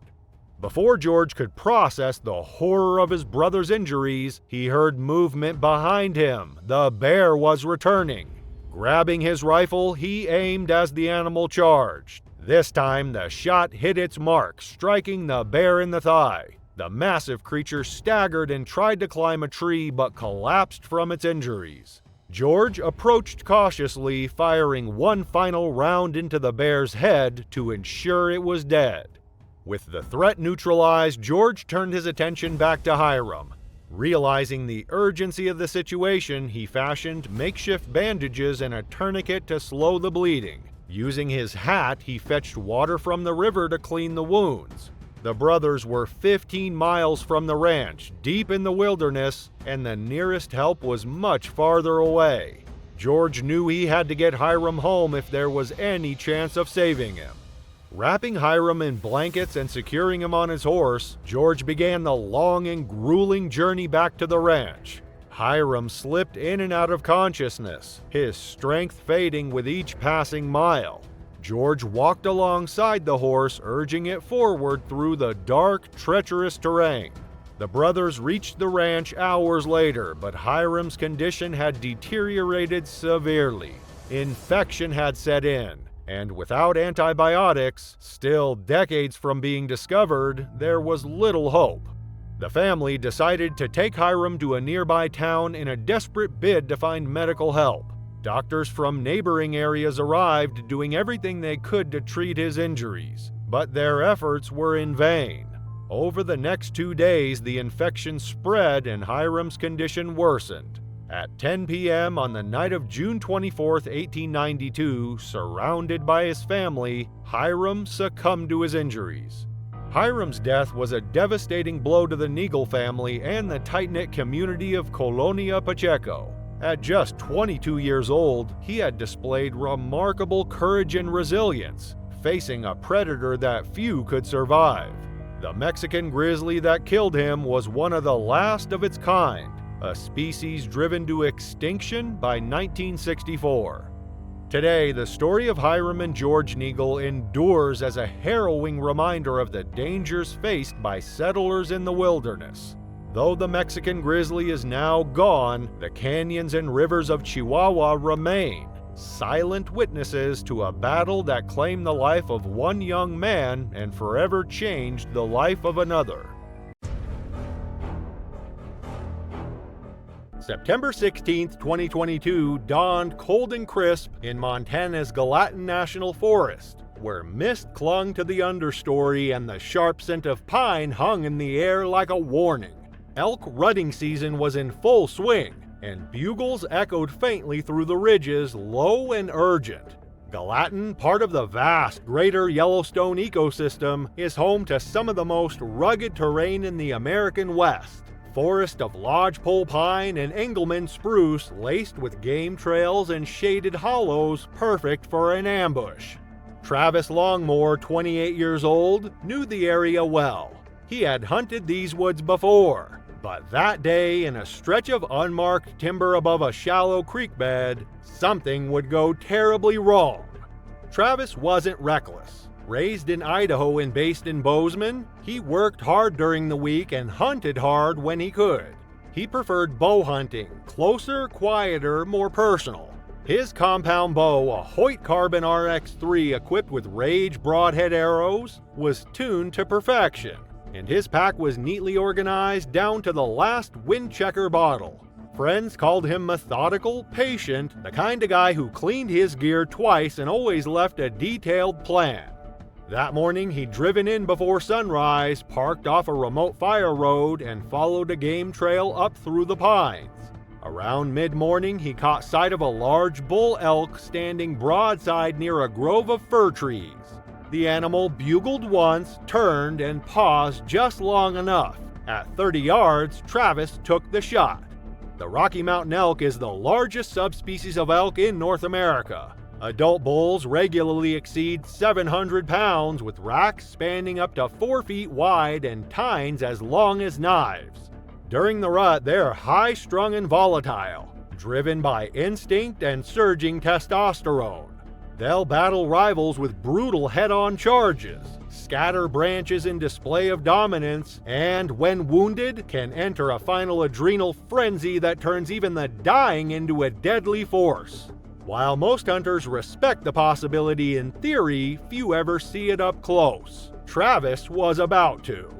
Before George could process the horror of his brother's injuries, he heard movement behind him. The bear was returning. Grabbing his rifle, he aimed as the animal charged. This time, the shot hit its mark, striking the bear in the thigh. The massive creature staggered and tried to climb a tree, but collapsed from its injuries. George approached cautiously, firing one final round into the bear's head to ensure it was dead. With the threat neutralized, George turned his attention back to Hiram. Realizing the urgency of the situation, he fashioned makeshift bandages and a tourniquet to slow the bleeding. Using his hat, he fetched water from the river to clean the wounds. The brothers were 15 miles from the ranch, deep in the wilderness, and the nearest help was much farther away. George knew he had to get Hiram home if there was any chance of saving him. Wrapping Hiram in blankets and securing him on his horse, George began the long and grueling journey back to the ranch. Hiram slipped in and out of consciousness, his strength fading with each passing mile. George walked alongside the horse, urging it forward through the dark, treacherous terrain. The brothers reached the ranch hours later, but Hiram's condition had deteriorated severely. Infection had set in, and without antibiotics, still decades from being discovered, there was little hope. The family decided to take Hiram to a nearby town in a desperate bid to find medical help. Doctors from neighboring areas arrived, doing everything they could to treat his injuries, but their efforts were in vain. Over the next 2 days, the infection spread and Hiram's condition worsened. At 10 p.m. on the night of June 24, 1892, surrounded by his family, Hiram succumbed to his injuries. Hiram's death was a devastating blow to the Neagle family and the tight-knit community of Colonia Pacheco. At just 22 years old, he had displayed remarkable courage and resilience, facing a predator that few could survive. The Mexican grizzly that killed him was one of the last of its kind, a species driven to extinction by 1964. Today, the story of Hiram and George Neagle endures as a harrowing reminder of the dangers faced by settlers in the wilderness. Though the Mexican grizzly is now gone, the canyons and rivers of Chihuahua remain, silent witnesses to a battle that claimed the life of one young man and forever changed the life of another. September 16, 2022 dawned cold and crisp in Montana's Gallatin National Forest, where mist clung to the understory and the sharp scent of pine hung in the air like a warning. Elk rutting season was in full swing, and bugles echoed faintly through the ridges, low and urgent. Gallatin, part of the vast Greater Yellowstone ecosystem, is home to some of the most rugged terrain in the American West. Forest of lodgepole pine and Engelmann spruce laced with game trails and shaded hollows perfect for an ambush. Travis Longmore, 28 years old, knew the area well. He had hunted these woods before, but that day, in a stretch of unmarked timber above a shallow creek bed, something would go terribly wrong. Travis wasn't reckless. Raised in Idaho and based in Bozeman, he worked hard during the week and hunted hard when he could. He preferred bow hunting, closer, quieter, more personal. His compound bow, a Hoyt Carbon RX-3 equipped with Rage broadhead arrows, was tuned to perfection. and his pack was neatly organized down to the last wind checker bottle. Friends called him methodical, patient, the kind of guy who cleaned his gear twice and always left a detailed plan. That morning, he'd driven in before sunrise, parked off a remote fire road, and followed a game trail up through the pines. Around mid-morning, he caught sight of a large bull elk standing broadside near a grove of fir trees. The animal bugled once, turned, and paused just long enough. At 30 yards, Travis took the shot. The Rocky Mountain elk is the largest subspecies of elk in North America. Adult bulls regularly exceed 700 pounds, with racks spanning up to 4 feet wide and tines as long as knives. During the rut, they're high-strung and volatile, driven by instinct and surging testosterone. They'll battle rivals with brutal head-on charges, scatter branches in display of dominance, and when wounded, can enter a final adrenal frenzy that turns even the dying into a deadly force. While most hunters respect the possibility in theory, few ever see it up close. Travis was about to.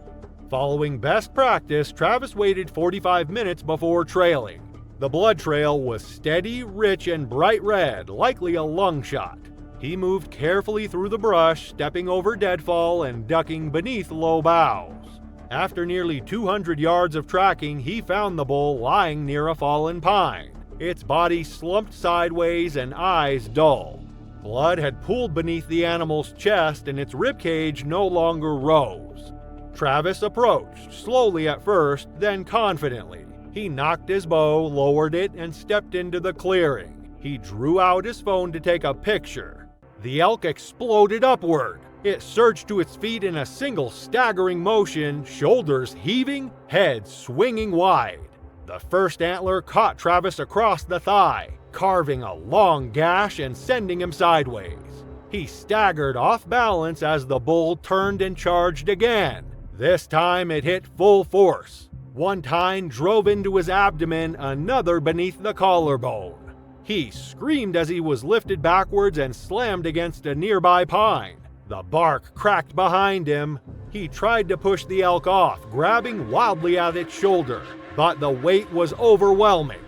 Following best practice, Travis waited 45 minutes before trailing. The blood trail was steady, rich, and bright red, likely a lung shot. He moved carefully through the brush, stepping over deadfall and ducking beneath low boughs. After nearly 200 yards of tracking, he found the bull lying near a fallen pine. Its body slumped sideways and eyes dull. Blood had pooled beneath the animal's chest and its ribcage no longer rose. Travis approached, slowly at first, then confidently. He knocked his bow, lowered it, and stepped into the clearing. He drew out his phone to take a picture. The elk exploded upward. It surged to its feet in a single staggering motion, shoulders heaving, head swinging wide. The first antler caught Travis across the thigh, carving a long gash and sending him sideways. He staggered off balance as the bull turned and charged again. This time it hit full force. One tine drove into his abdomen, another beneath the collarbone. He screamed as he was lifted backwards and slammed against a nearby pine. The bark cracked behind him. He tried to push the elk off, grabbing wildly at its shoulder, but the weight was overwhelming.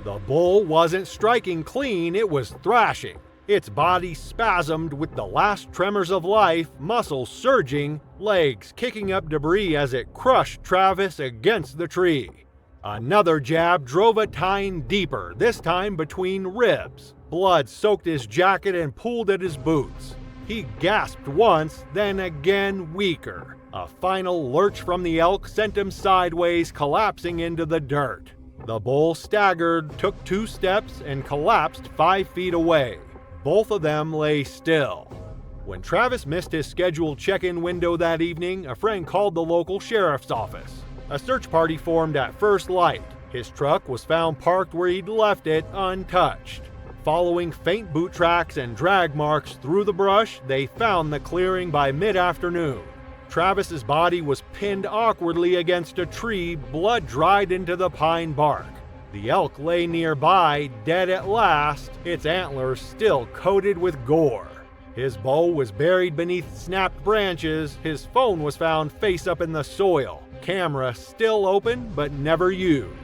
The bull wasn't striking clean, it was thrashing. Its body spasmed with the last tremors of life, muscles surging, legs kicking up debris as it crushed Travis against the tree. Another jab drove a tine deeper, this time between ribs. Blood soaked his jacket and pooled at his boots. He gasped once, then again weaker. A final lurch from the elk sent him sideways, collapsing into the dirt. The bull staggered, took 2 steps, and collapsed 5 feet away. Both of them lay still. When Travis missed his scheduled check-in window that evening, a friend called the local sheriff's office. A search party formed at first light. His truck was found parked where he'd left it, untouched. Following faint boot tracks and drag marks through the brush, they found the clearing by mid-afternoon. Travis's body was pinned awkwardly against a tree, blood dried into the pine bark. The elk lay nearby, dead at last, its antlers still coated with gore. His bow was buried beneath snapped branches, his phone was found face up in the soil, camera still open but never used.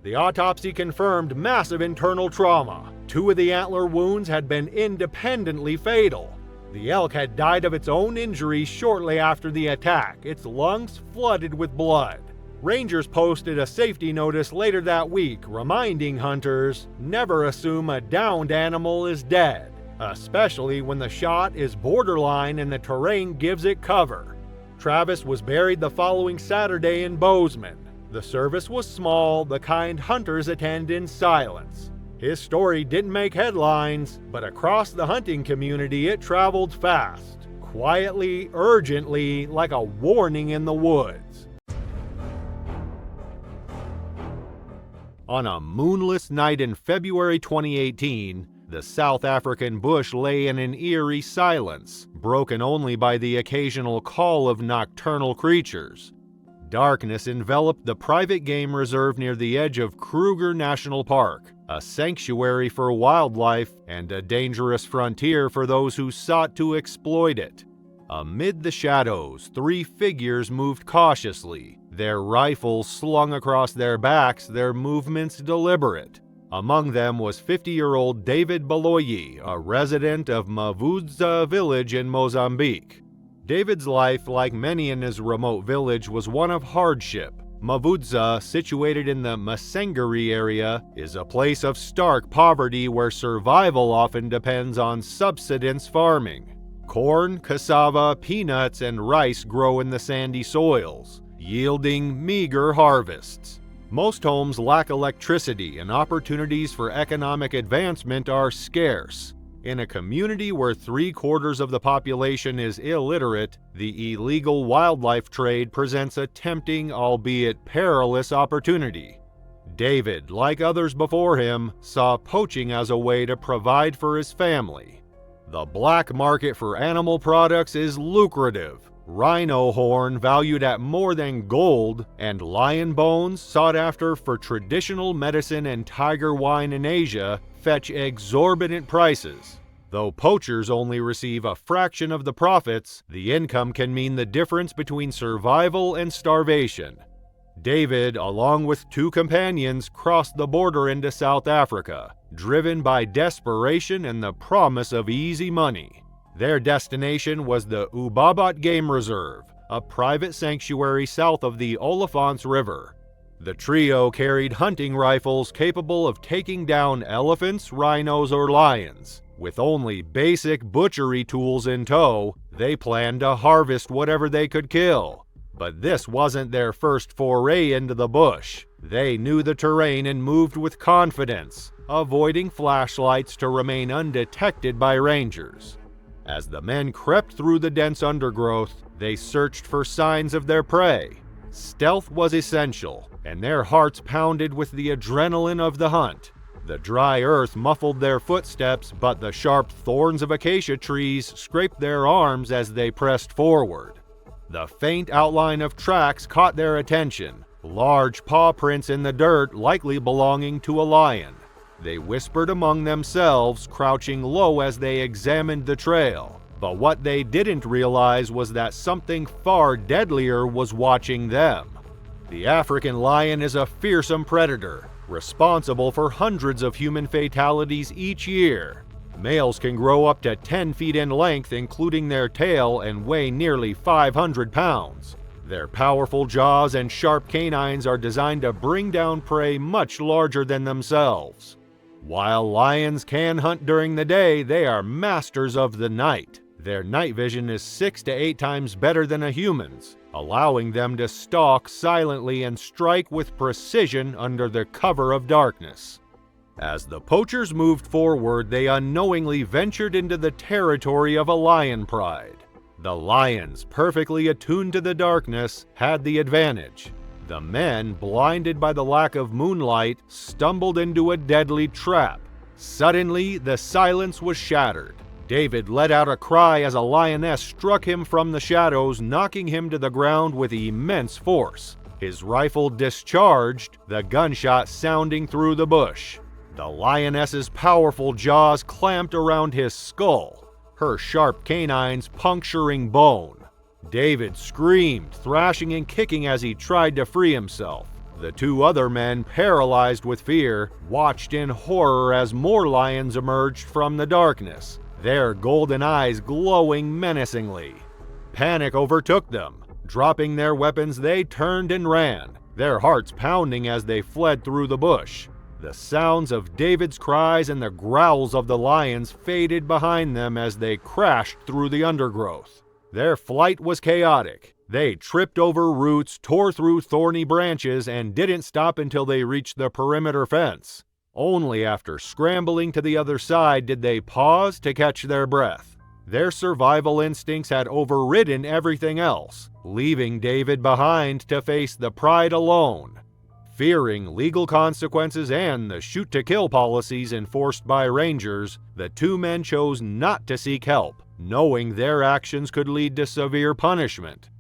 The autopsy confirmed massive internal trauma. 2 of the antler wounds had been independently fatal. The elk had died of its own injuries shortly after the attack, its lungs flooded with blood. Rangers posted a safety notice later that week, reminding hunters, never assume a downed animal is dead, especially when the shot is borderline and the terrain gives it cover. Travis was buried the following Saturday in Bozeman. The service was small, the kind hunters attend in silence. His story didn't make headlines, but across the hunting community it traveled fast, quietly, urgently, like a warning in the woods. On a moonless night in February 2018, the South African bush lay in an eerie silence, broken only by the occasional call of nocturnal creatures. Darkness enveloped the private game reserve near the edge of Kruger National Park, a sanctuary for wildlife and a dangerous frontier for those who sought to exploit it. Amid the shadows, 3 figures moved cautiously, their rifles slung across their backs, their movements deliberate. Among them was 50-year-old David Baloyi, a resident of Mavudza village in Mozambique. David's life, like many in his remote village, was one of hardship. Mavudza, situated in the Masengeri area, is a place of stark poverty where survival often depends on subsistence farming. Corn, cassava, peanuts, and rice grow in the sandy soils, yielding meager harvests. Most homes lack electricity, and opportunities for economic advancement are scarce. In a community where 3/4 of the population is illiterate, the illegal wildlife trade presents a tempting, albeit perilous, opportunity. David, like others before him, saw poaching as a way to provide for his family. The black market for animal products is lucrative. Rhino horn valued at more than gold, and lion bones, sought after for traditional medicine and tiger wine in Asia, fetch exorbitant prices. Though poachers only receive a fraction of the profits, the income can mean the difference between survival and starvation. David, along with 2 companions, crossed the border into South Africa, driven by desperation and the promise of easy money. Their destination was the Ubabat Game Reserve, a private sanctuary south of the Olifants River. The trio carried hunting rifles capable of taking down elephants, rhinos, or lions. With only basic butchery tools in tow, they planned to harvest whatever they could kill. But this wasn't their first foray into the bush. They knew the terrain and moved with confidence, avoiding flashlights to remain undetected by rangers. As the men crept through the dense undergrowth, they searched for signs of their prey. Stealth was essential, and their hearts pounded with the adrenaline of the hunt. The dry earth muffled their footsteps, but the sharp thorns of acacia trees scraped their arms as they pressed forward. The faint outline of tracks caught their attention, large paw prints in the dirt likely belonging to a lion. They whispered among themselves, crouching low as they examined the trail. But what they didn't realize was that something far deadlier was watching them. The African lion is a fearsome predator, responsible for hundreds of human fatalities each year. Males can grow up to 10 feet in length, including their tail, and weigh nearly 500 pounds. Their powerful jaws and sharp canines are designed to bring down prey much larger than themselves. While lions can hunt during the day, they are masters of the night. Their night vision is 6 to 8 times better than a human's, allowing them to stalk silently and strike with precision under the cover of darkness. As the poachers moved forward, they unknowingly ventured into the territory of a lion pride. The lions, perfectly attuned to the darkness, had the advantage. The men, blinded by the lack of moonlight, stumbled into a deadly trap. Suddenly, the silence was shattered. David let out a cry as a lioness struck him from the shadows, knocking him to the ground with immense force. His rifle discharged, the gunshot sounding through the bush. The lioness's powerful jaws clamped around his skull, her sharp canines puncturing bone. David screamed, thrashing and kicking as he tried to free himself. The 2 other men, paralyzed with fear, watched in horror as more lions emerged from the darkness, their golden eyes glowing menacingly. Panic overtook them. Dropping their weapons, they turned and ran, their hearts pounding as they fled through the bush. The sounds of David's cries and the growls of the lions faded behind them as they crashed through the undergrowth. Their flight was chaotic. They tripped over roots, tore through thorny branches, and didn't stop until they reached the perimeter fence. Only after scrambling to the other side did they pause to catch their breath. Their survival instincts had overridden everything else, leaving David behind to face the pride alone. Fearing legal consequences and the shoot-to-kill policies enforced by rangers, the 2 men chose not to seek help, knowing their actions could lead to severe punishment.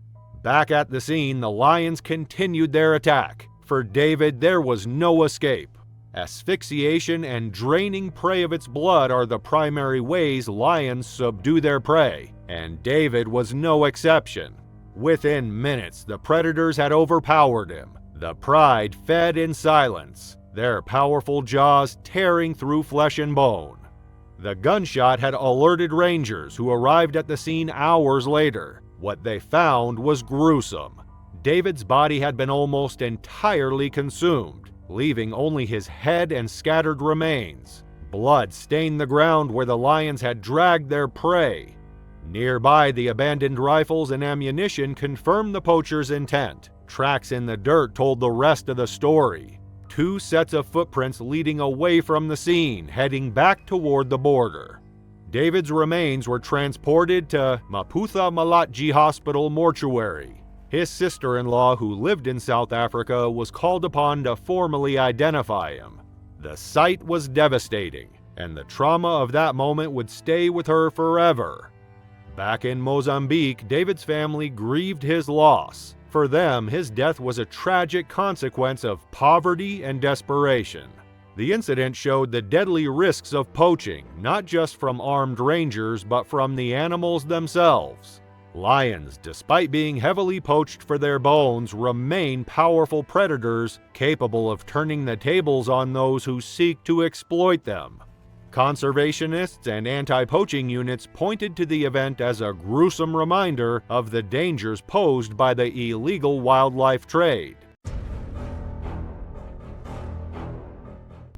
Back at the scene, the lions continued their attack. For David, there was no escape. Asphyxiation and draining prey of its blood are the primary ways lions subdue their prey, and David was no exception. Within minutes, the predators had overpowered him. The pride fed in silence, their powerful jaws tearing through flesh and bone. The gunshot had alerted rangers who arrived at the scene hours later. What they found was gruesome. David's body had been almost entirely consumed, leaving only his head and scattered remains. Blood stained the ground where the lions had dragged their prey. Nearby, the abandoned rifles and ammunition confirmed the poacher's intent. Tracks in the dirt told the rest of the story. 2 sets of footprints leading away from the scene, heading back toward the border. David's remains were transported to Maputha Malachi Hospital mortuary. His sister-in-law, who lived in South Africa, was called upon to formally identify him. The sight was devastating, and the trauma of that moment would stay with her forever. Back in Mozambique, David's family grieved his loss. For them, his death was a tragic consequence of poverty and desperation. The incident showed the deadly risks of poaching, not just from armed rangers, but from the animals themselves. Lions, despite being heavily poached for their bones, remain powerful predators capable of turning the tables on those who seek to exploit them. Conservationists and anti-poaching units pointed to the event as a gruesome reminder of the dangers posed by the illegal wildlife trade.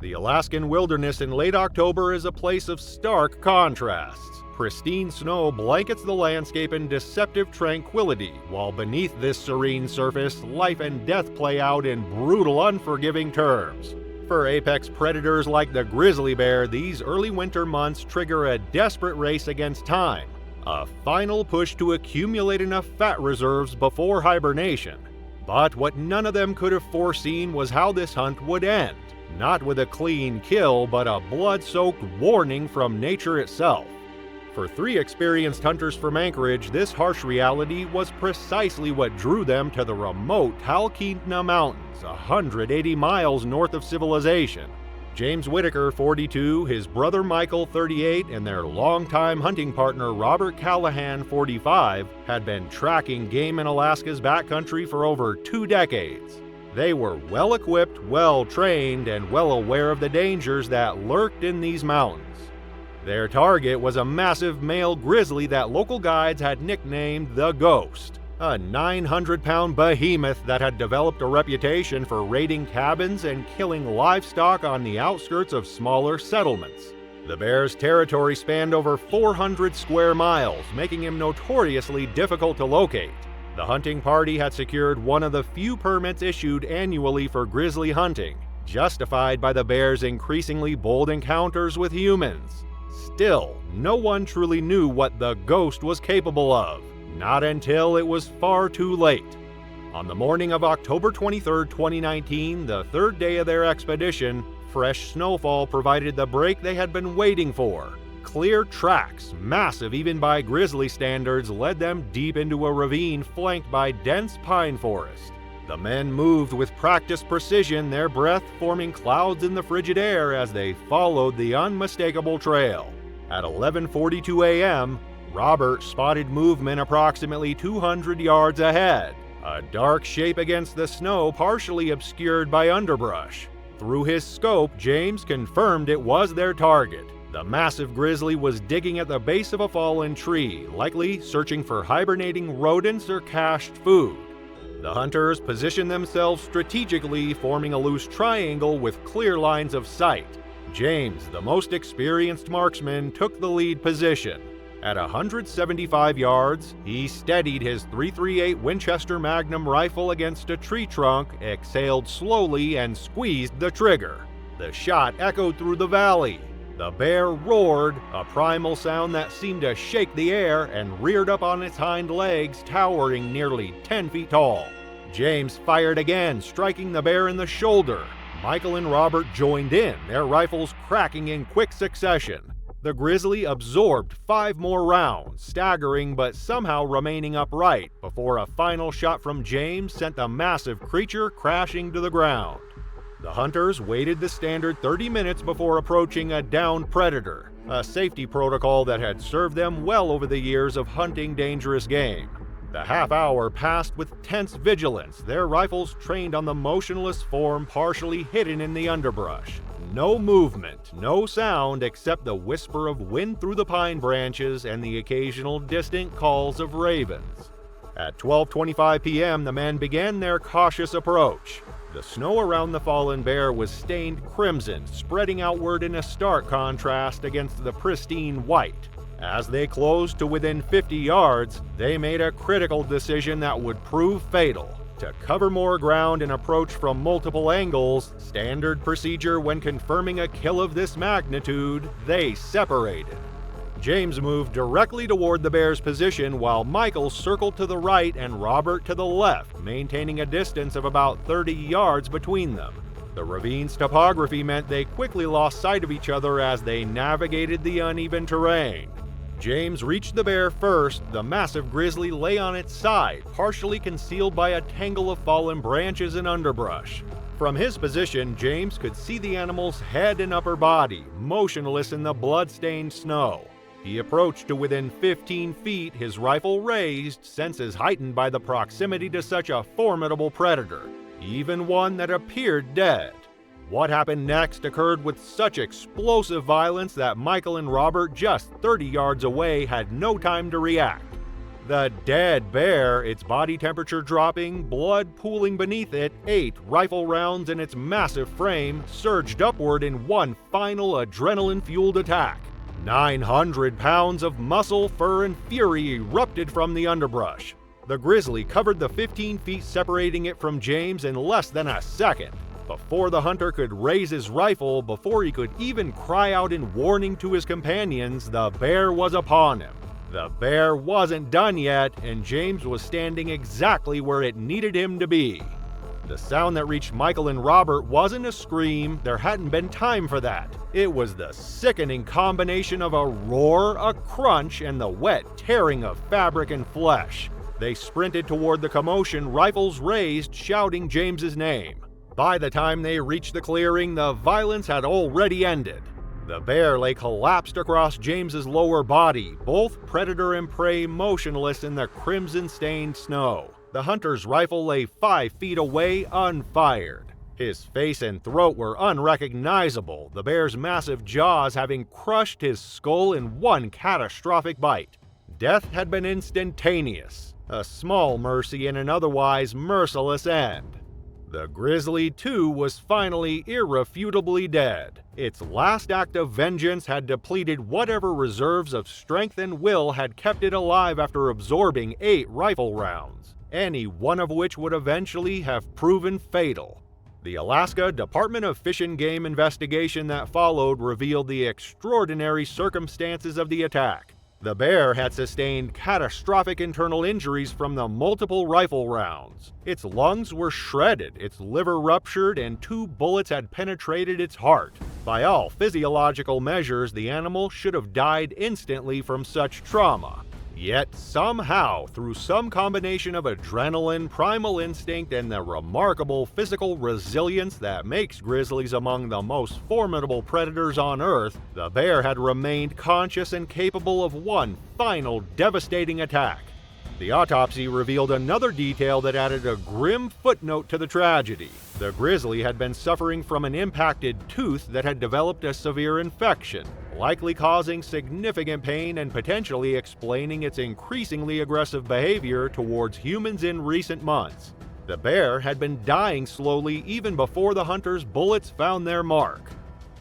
The Alaskan wilderness in late October is a place of stark contrasts. Pristine snow blankets the landscape in deceptive tranquility, while beneath this serene surface, life and death play out in brutal, unforgiving terms. For apex predators like the grizzly bear, these early winter months trigger a desperate race against time, a final push to accumulate enough fat reserves before hibernation. But what none of them could have foreseen was how this hunt would end, not with a clean kill, but a blood-soaked warning from nature itself. For 3 experienced hunters from Anchorage, this harsh reality was precisely what drew them to the remote Talkeetna Mountains, 180 miles north of civilization. James Whitaker, 42, his brother Michael, 38, and their longtime hunting partner Robert Callahan, 45, had been tracking game in Alaska's backcountry for over 2 decades. They were well-equipped, well-trained, and well aware of the dangers that lurked in these mountains. Their target was a massive male grizzly that local guides had nicknamed the Ghost, a 900-pound behemoth that had developed a reputation for raiding cabins and killing livestock on the outskirts of smaller settlements. The bear's territory spanned over 400 square miles, making him notoriously difficult to locate. The hunting party had secured one of the few permits issued annually for grizzly hunting, justified by the bear's increasingly bold encounters with humans. Still, no one truly knew what the Ghost was capable of, not until it was far too late. On the morning of October 23, 2019, the 3rd day of their expedition, fresh snowfall provided the break they had been waiting for. Clear tracks, massive even by grizzly standards, led them deep into a ravine flanked by dense pine forest. The men moved with practiced precision, their breath forming clouds in the frigid air as they followed the unmistakable trail. At 11:42 a.m., Robert spotted movement approximately 200 yards ahead, a dark shape against the snow partially obscured by underbrush. Through his scope, James confirmed it was their target. The massive grizzly was digging at the base of a fallen tree, likely searching for hibernating rodents or cached food. The hunters positioned themselves strategically, forming a loose triangle with clear lines of sight. James, the most experienced marksman, took the lead position. At 175 yards, he steadied his .338 Winchester Magnum rifle against a tree trunk, exhaled slowly, and squeezed the trigger. The shot echoed through the valley. The bear roared, a primal sound that seemed to shake the air, and reared up on its hind legs, towering nearly 10 feet tall. James fired again, striking the bear in the shoulder. Michael and Robert joined in, their rifles cracking in quick succession. The grizzly absorbed 5 more rounds, staggering but somehow remaining upright, before a final shot from James sent the massive creature crashing to the ground. The hunters waited the standard 30 minutes before approaching a downed predator, a safety protocol that had served them well over the years of hunting dangerous game. The half hour passed with tense vigilance, their rifles trained on the motionless form partially hidden in the underbrush. No movement, no sound except the whisper of wind through the pine branches and the occasional distant calls of ravens. At 12:25 p.m., the men began their cautious approach. The snow around the fallen bear was stained crimson, spreading outward in a stark contrast against the pristine white. As they closed to within 50 yards, they made a critical decision that would prove fatal. To cover more ground and approach from multiple angles, standard procedure when confirming a kill of this magnitude, they separated. James moved directly toward the bear's position while Michael circled to the right and Robert to the left, maintaining a distance of about 30 yards between them. The ravine's topography meant they quickly lost sight of each other as they navigated the uneven terrain. James reached the bear first. The massive grizzly lay on its side, partially concealed by a tangle of fallen branches and underbrush. From his position, James could see the animal's head and upper body, motionless in the blood-stained snow. He approached to within 15 feet, his rifle raised, senses heightened by the proximity to such a formidable predator, even one that appeared dead. What happened next occurred with such explosive violence that Michael and Robert, just 30 yards away, had no time to react. The dead bear, its body temperature dropping, blood pooling beneath it, 8 rifle rounds in its massive frame, surged upward in one final adrenaline-fueled attack. 900 pounds of muscle, fur, and fury erupted from the underbrush. The grizzly covered the 15 feet separating it from James in less than a second. Before the hunter could raise his rifle, before he could even cry out in warning to his companions, the bear was upon him. The bear wasn't done yet, and James was standing exactly where it needed him to be. The sound that reached Michael and Robert wasn't a scream. There hadn't been time for that. It was the sickening combination of a roar, a crunch, and the wet tearing of fabric and flesh. They sprinted toward the commotion, rifles raised, shouting James's name. By the time they reached the clearing, the violence had already ended. The bear lay collapsed across James's lower body, both predator and prey motionless in the crimson-stained snow. The hunter's rifle lay 5 feet away, unfired. His face and throat were unrecognizable, the bear's massive jaws having crushed his skull in one catastrophic bite. Death had been instantaneous, a small mercy in an otherwise merciless end. The grizzly, too, was finally irrefutably dead. Its last act of vengeance had depleted whatever reserves of strength and will had kept it alive after absorbing 8 rifle rounds, any one of which would eventually have proven fatal. The Alaska Department of Fish and Game investigation that followed revealed the extraordinary circumstances of the attack. The bear had sustained catastrophic internal injuries from the multiple rifle rounds. Its lungs were shredded, its liver ruptured, and 2 bullets had penetrated its heart. By all physiological measures, the animal should have died instantly from such trauma. Yet somehow, through some combination of adrenaline, primal instinct, and the remarkable physical resilience that makes grizzlies among the most formidable predators on Earth, the bear had remained conscious and capable of one final devastating attack. The autopsy revealed another detail that added a grim footnote to the tragedy. The grizzly had been suffering from an impacted tooth that had developed a severe infection, likely causing significant pain and potentially explaining its increasingly aggressive behavior towards humans in recent months. The bear had been dying slowly even before the hunter's bullets found their mark.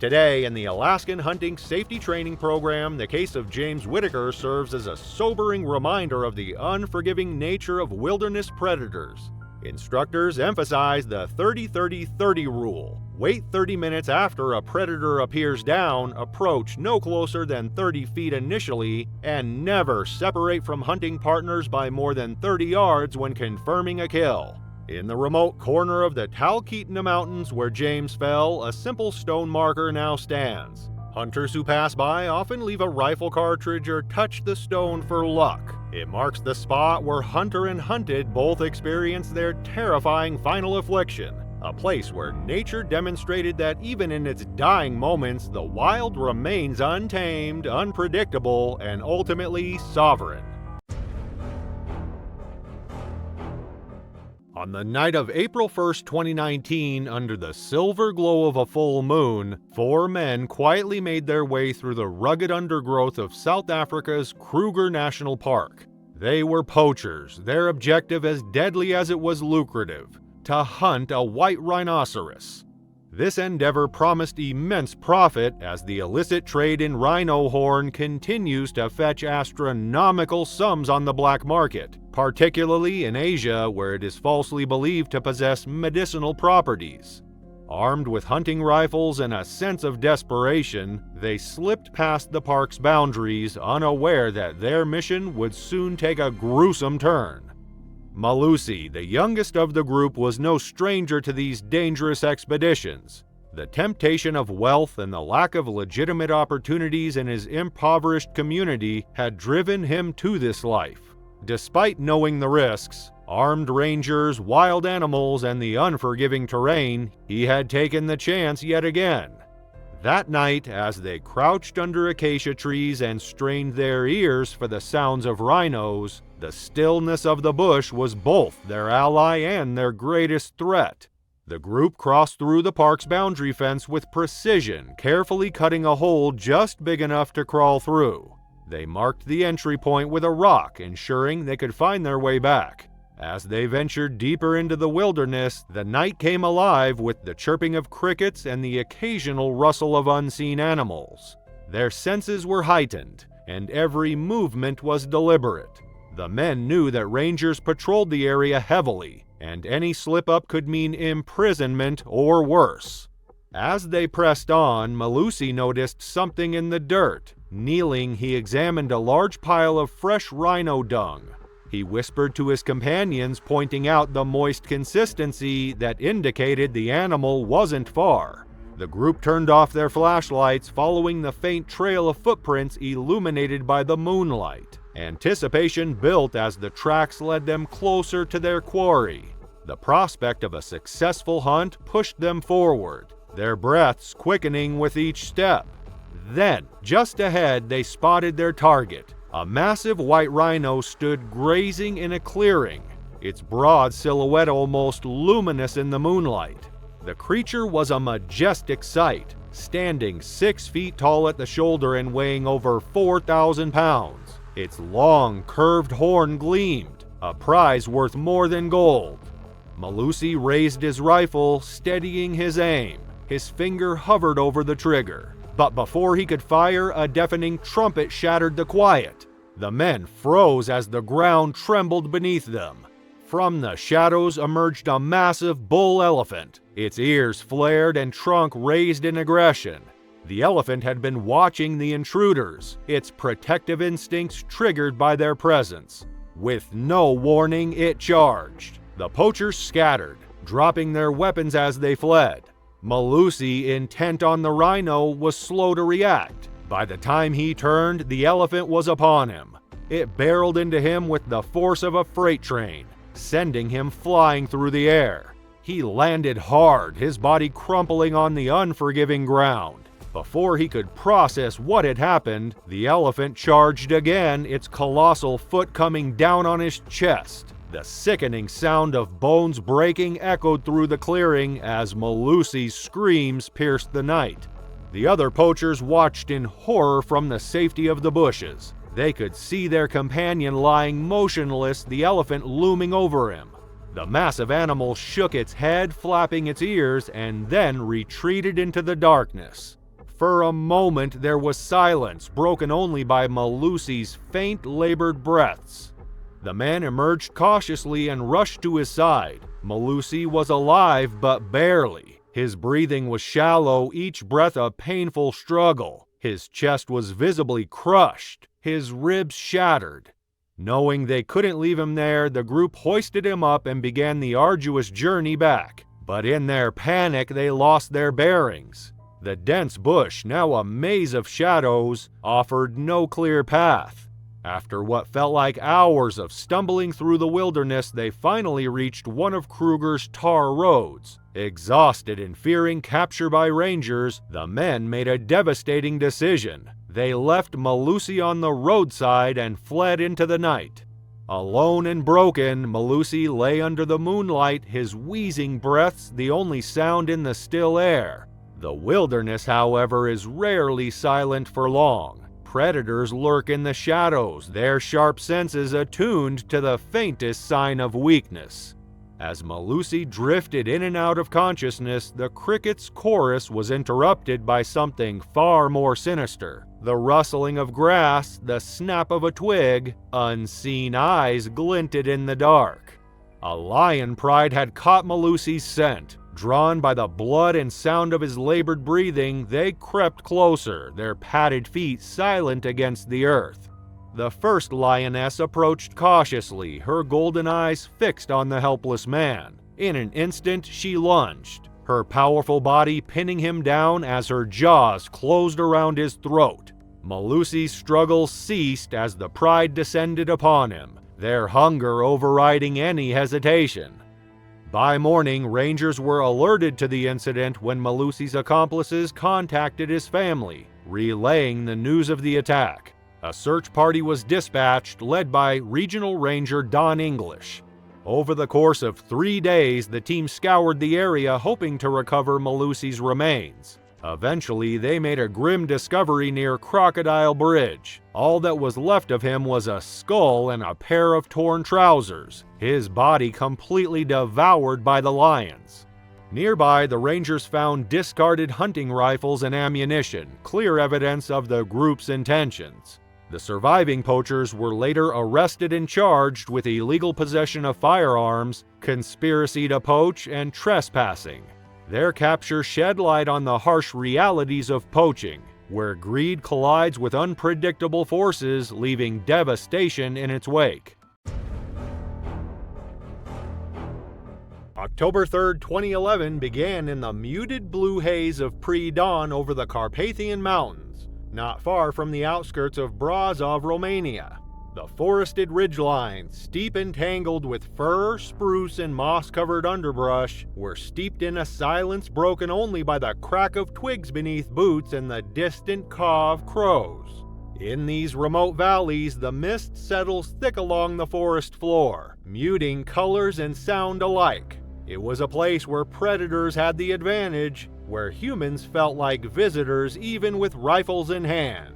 Today, in the Alaskan Hunting Safety Training Program, the case of James Whitaker serves as a sobering reminder of the unforgiving nature of wilderness predators. Instructors emphasize the 30-30-30 rule. Wait 30 minutes after a predator appears down, approach no closer than 30 feet initially, and never separate from hunting partners by more than 30 yards when confirming a kill. In the remote corner of the Talkeetna Mountains where James fell, a simple stone marker now stands. Hunters who pass by often leave a rifle cartridge or touch the stone for luck. It marks the spot where hunter and hunted both experienced their terrifying final affliction. a place where nature demonstrated that even in its dying moments, the wild remains untamed, unpredictable, and ultimately sovereign. On the night of April 1st, 2019, under the silver glow of a full moon, 4 men quietly made their way through the rugged undergrowth of South Africa's Kruger National Park. They were poachers, their objective as deadly as it was lucrative: to hunt a white rhinoceros. This endeavor promised immense profit as the illicit trade in rhino horn continues to fetch astronomical sums on the black market, particularly in Asia, where it is falsely believed to possess medicinal properties. Armed with hunting rifles and a sense of desperation, they slipped past the park's boundaries, unaware that their mission would soon take a gruesome turn. Malusi, the youngest of the group, was no stranger to these dangerous expeditions. The temptation of wealth and the lack of legitimate opportunities in his impoverished community had driven him to this life. Despite knowing the risks, armed rangers, wild animals, and the unforgiving terrain, he had taken the chance yet again. That night, as they crouched under acacia trees and strained their ears for the sounds of rhinos, the stillness of the bush was both their ally and their greatest threat. The group crossed through the park's boundary fence with precision, carefully cutting a hole just big enough to crawl through. They marked the entry point with a rock, ensuring they could find their way back. As they ventured deeper into the wilderness, the night came alive with the chirping of crickets and the occasional rustle of unseen animals. Their senses were heightened, and every movement was deliberate. The men knew that rangers patrolled the area heavily, and any slip-up could mean imprisonment or worse. As they pressed on, Malusi noticed something in the dirt. Kneeling, he examined a large pile of fresh rhino dung. He whispered to his companions, pointing out the moist consistency that indicated the animal wasn't far. The group turned off their flashlights, following the faint trail of footprints illuminated by the moonlight. Anticipation built as the tracks led them closer to their quarry. The prospect of a successful hunt pushed them forward, their breaths quickening with each step. Then, just ahead, they spotted their target. A massive white rhino stood grazing in a clearing, its broad silhouette almost luminous in the moonlight. The creature was a majestic sight, standing 6 feet tall at the shoulder and weighing over 4,000 pounds. Its long, curved horn gleamed, a prize worth more than gold. Malusi raised his rifle, steadying his aim. His finger hovered over the trigger. But before he could fire, a deafening trumpet shattered the quiet. The men froze as the ground trembled beneath them. From the shadows emerged a massive bull elephant, its ears flared and trunk raised in aggression. The elephant had been watching the intruders, its protective instincts triggered by their presence. With no warning, it charged. The poachers scattered, dropping their weapons as they fled. Malusi, intent on the rhino, was slow to react. By the time he turned, the elephant was upon him. It barreled into him with the force of a freight train, sending him flying through the air. He landed hard, his body crumpling on the unforgiving ground. Before he could process what had happened, the elephant charged again, its colossal foot coming down on his chest. The sickening sound of bones breaking echoed through the clearing as Malusi's screams pierced the night. The other poachers watched in horror from the safety of the bushes. They could see their companion lying motionless, the elephant looming over him. The massive animal shook its head, flapping its ears, and then retreated into the darkness. For a moment there was silence, broken only by Malusi's faint, labored breaths. The man emerged cautiously and rushed to his side. Malusi was alive, but barely. His breathing was shallow, each breath a painful struggle. His chest was visibly crushed, his ribs shattered. Knowing they couldn't leave him there, the group hoisted him up and began the arduous journey back. But in their panic, they lost their bearings. The dense bush, now a maze of shadows, offered no clear path. After what felt like hours of stumbling through the wilderness, they finally reached one of Kruger's tar roads. Exhausted and fearing capture by rangers, the men made a devastating decision. They left Malusi on the roadside and fled into the night. Alone and broken, Malusi lay under the moonlight, his wheezing breaths the only sound in the still air. The wilderness, however, is rarely silent for long. Predators lurk in the shadows, their sharp senses attuned to the faintest sign of weakness. As Malusi drifted in and out of consciousness, the cricket's chorus was interrupted by something far more sinister. The rustling of grass, the snap of a twig, unseen eyes glinted in the dark. A lion pride had caught Malusi's scent. Drawn by the blood and sound of his labored breathing, they crept closer, their padded feet silent against the earth. The first lioness approached cautiously, her golden eyes fixed on the helpless man. In an instant, she lunged, her powerful body pinning him down as her jaws closed around his throat. Malusi's struggle ceased as the pride descended upon him, their hunger overriding any hesitation. By morning, rangers were alerted to the incident when Malusi's accomplices contacted his family, relaying the news of the attack. A search party was dispatched, led by Regional Ranger Don English. Over the course of 3 days, the team scoured the area hoping to recover Malusi's remains. Eventually, they made a grim discovery near Crocodile Bridge. All that was left of him was a skull and a pair of torn trousers, his body completely devoured by the lions. Nearby, the rangers found discarded hunting rifles and ammunition, clear evidence of the group's intentions. The surviving poachers were later arrested and charged with illegal possession of firearms, conspiracy to poach, and trespassing. Their capture shed light on the harsh realities of poaching, where greed collides with unpredictable forces, leaving devastation in its wake. October 3, 2011 began in the muted blue haze of pre-dawn over the Carpathian Mountains, not far from the outskirts of Brasov, Romania. The forested ridgelines, steep and tangled with fir, spruce, and moss-covered underbrush, were steeped in a silence broken only by the crack of twigs beneath boots and the distant caw of crows. In these remote valleys, the mist settles thick along the forest floor, muting colors and sound alike. It was a place where predators had the advantage, where humans felt like visitors even with rifles in hand.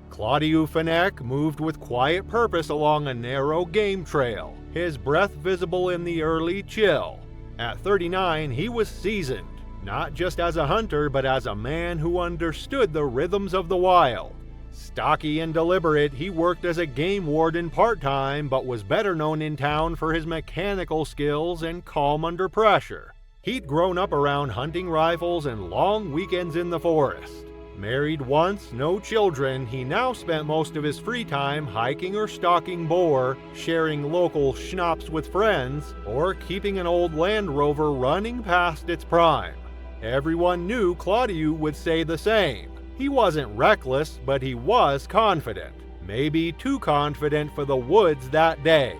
Claudiu Fenech moved with quiet purpose along a narrow game trail, his breath visible in the early chill. At 39, he was seasoned, not just as a hunter, but as a man who understood the rhythms of the wild. Stocky and deliberate, he worked as a game warden part-time, but was better known in town for his mechanical skills and calm under pressure. He'd grown up around hunting rifles and long weekends in the forest. Married once, no children, he now spent most of his free time hiking or stalking boar, sharing local schnapps with friends, or keeping an old Land Rover running past its prime. Everyone knew Claudiu would say the same. He wasn't reckless, but he was confident. Maybe too confident for the woods that day.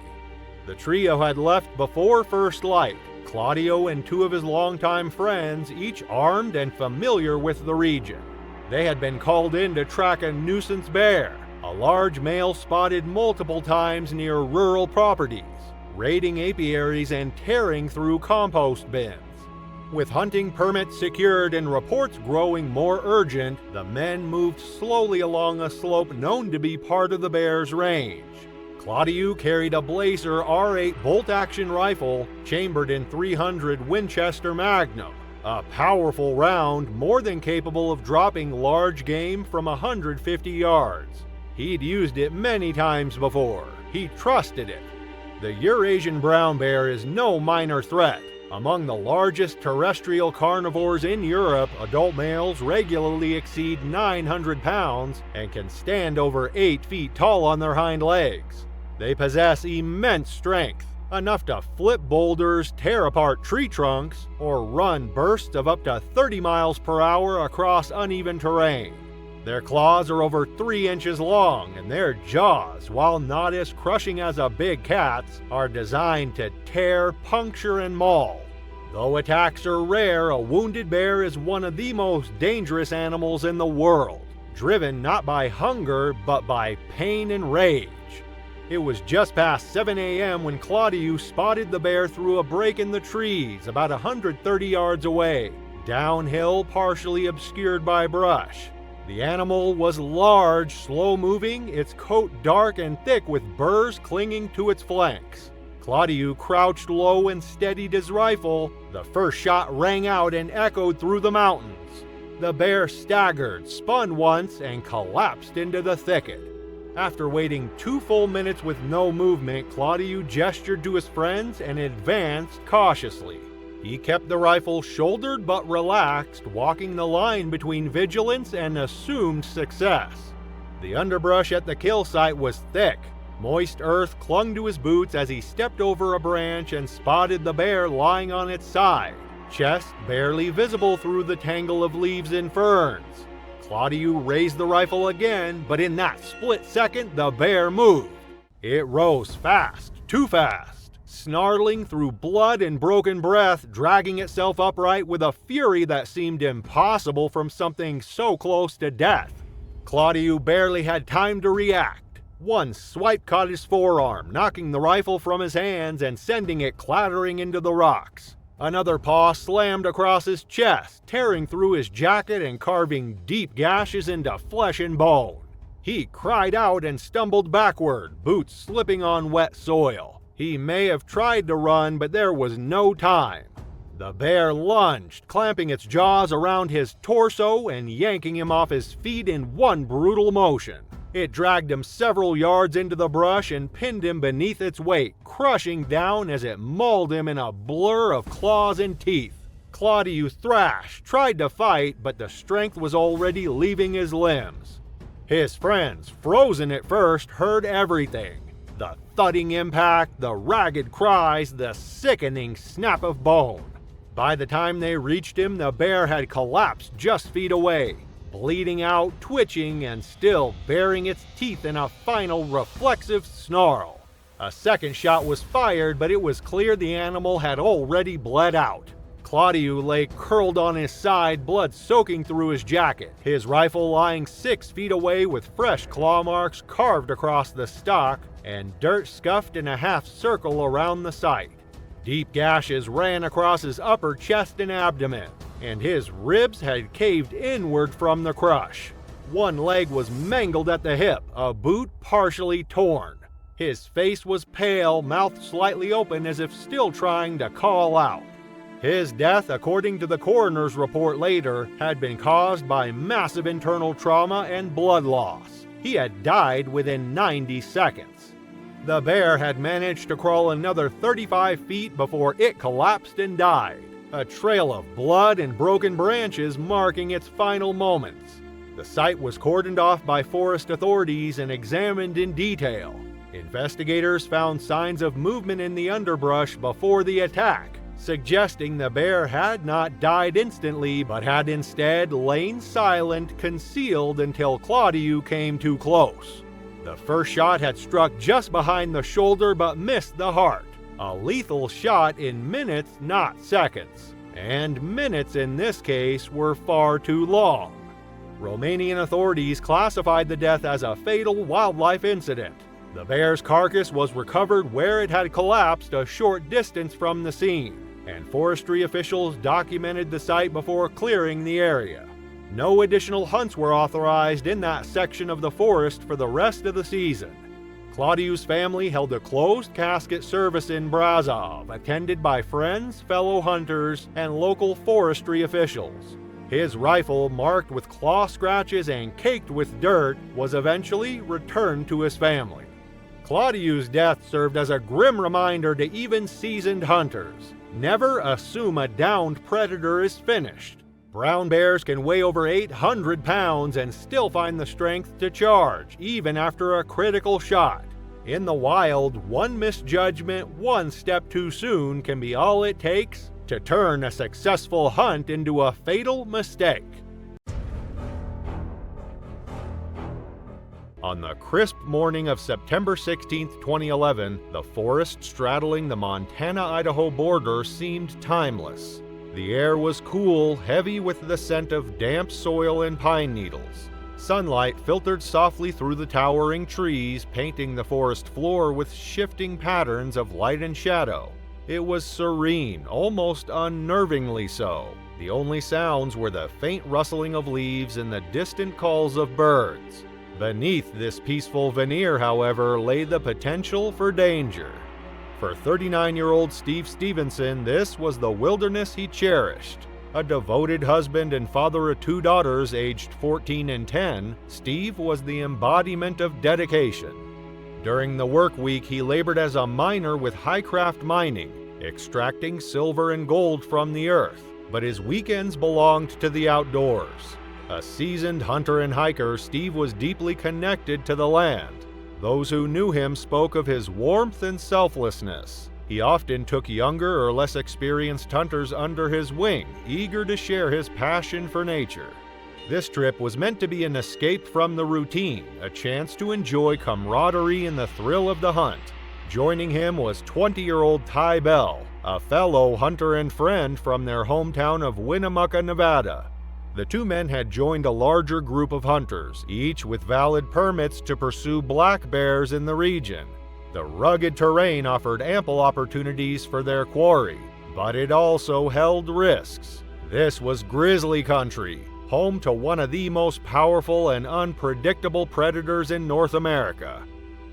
The trio had left before first light. Claudio and 2 of his longtime friends, each armed and familiar with the region. They had been called in to track a nuisance bear, a large male spotted multiple times near rural properties, raiding apiaries and tearing through compost bins. With hunting permits secured and reports growing more urgent, the men moved slowly along a slope known to be part of the bear's range. Claudiu carried a Blazer R8 bolt-action rifle chambered in .300 Winchester Magnum, a powerful round more than capable of dropping large game from 150 yards. He'd used it many times before. He trusted it. The Eurasian brown bear is no minor threat. Among the largest terrestrial carnivores in Europe, adult males regularly exceed 900 pounds and can stand over 8 feet tall on their hind legs. They possess immense strength, enough to flip boulders, tear apart tree trunks, or run bursts of up to 30 miles per hour across uneven terrain. Their claws are over 3 inches long, and their jaws, while not as crushing as a big cat's, are designed to tear, puncture, and maul. Though attacks are rare, a wounded bear is one of the most dangerous animals in the world, driven not by hunger, but by pain and rage. It was just past 7 a.m. when Claudius spotted the bear through a break in the trees about 130 yards away, downhill, partially obscured by brush. The animal was large, slow-moving, its coat dark and thick with burrs clinging to its flanks. Claudius crouched low and steadied his rifle. The first shot rang out and echoed through the mountains. The bear staggered, spun once, and collapsed into the thicket. After waiting 2 full minutes with no movement, Claudius gestured to his friends and advanced cautiously. He kept the rifle shouldered but relaxed, walking the line between vigilance and assumed success. The underbrush at the kill site was thick. Moist earth clung to his boots as he stepped over a branch and spotted the bear lying on its side, chest barely visible through the tangle of leaves and ferns. Claudius raised the rifle again, but in that split second, the bear moved. It rose fast, too fast, snarling through blood and broken breath, dragging itself upright with a fury that seemed impossible from something so close to death. Claudius barely had time to react. One swipe caught his forearm, knocking the rifle from his hands and sending it clattering into the rocks. Another paw slammed across his chest, tearing through his jacket and carving deep gashes into flesh and bone. He cried out and stumbled backward, boots slipping on wet soil. He may have tried to run, but there was no time. The bear lunged, clamping its jaws around his torso and yanking him off his feet in one brutal motion. It dragged him several yards into the brush and pinned him beneath its weight, crushing down as it mauled him in a blur of claws and teeth. Claudius thrashed, tried to fight, but the strength was already leaving his limbs. His friends, frozen at first, heard everything. The thudding impact, the ragged cries, the sickening snap of bone. By the time they reached him, the bear had collapsed just feet away, bleeding out, twitching, and still baring its teeth in a final reflexive snarl. A second shot was fired, but it was clear the animal had already bled out. Claudius lay curled on his side, blood soaking through his jacket, his rifle lying 6 feet away with fresh claw marks carved across the stock and dirt scuffed in a half circle around the site. Deep gashes ran across his upper chest and abdomen, and his ribs had caved inward from the crush. One leg was mangled at the hip, a boot partially torn. His face was pale, mouth slightly open as if still trying to call out. His death, according to the coroner's report later, had been caused by massive internal trauma and blood loss. He had died within 90 seconds. The bear had managed to crawl another 35 feet before it collapsed and died, a trail of blood and broken branches marking its final moments. The site was cordoned off by forest authorities and examined in detail. Investigators found signs of movement in the underbrush before the attack, suggesting the bear had not died instantly but had instead lain silent, concealed until Claudius came too close. The first shot had struck just behind the shoulder but missed the heart. A lethal shot in minutes, not seconds. And minutes in this case were far too long. Romanian authorities classified the death as a fatal wildlife incident. The bear's carcass was recovered where it had collapsed a short distance from the scene, and forestry officials documented the site before clearing the area. No additional hunts were authorized in that section of the forest for the rest of the season. Claudius' family held a closed casket service in Brazov, attended by friends, fellow hunters, and local forestry officials. His rifle, marked with claw scratches and caked with dirt, was eventually returned to his family. Claudius' death served as a grim reminder to even seasoned hunters: never assume a downed predator is finished. Brown bears can weigh over 800 pounds and still find the strength to charge, even after a critical shot. In the wild, one misjudgment, one step too soon can be all it takes to turn a successful hunt into a fatal mistake. On the crisp morning of September 16, 2011, the forest straddling the Montana-Idaho border seemed timeless. The air was cool, heavy with the scent of damp soil and pine needles. Sunlight filtered softly through the towering trees, painting the forest floor with shifting patterns of light and shadow. It was serene, almost unnervingly so. The only sounds were the faint rustling of leaves and the distant calls of birds. Beneath this peaceful veneer, however, lay the potential for danger. For 39-year-old Steve Stevenson, this was the wilderness he cherished. A devoted husband and father of 2 daughters aged 14 and 10, Steve was the embodiment of dedication. During the work week, he labored as a miner with Highcraft Mining, extracting silver and gold from the earth, but his weekends belonged to the outdoors. A seasoned hunter and hiker, Steve was deeply connected to the land. Those who knew him spoke of his warmth and selflessness. He often took younger or less experienced hunters under his wing, eager to share his passion for nature. This trip was meant to be an escape from the routine, a chance to enjoy camaraderie and the thrill of the hunt. Joining him was 20-year-old Ty Bell, a fellow hunter and friend from their hometown of Winnemucca, Nevada. The 2 men had joined a larger group of hunters, each with valid permits to pursue black bears in the region. The rugged terrain offered ample opportunities for their quarry, but it also held risks. This was grizzly country, home to one of the most powerful and unpredictable predators in North America.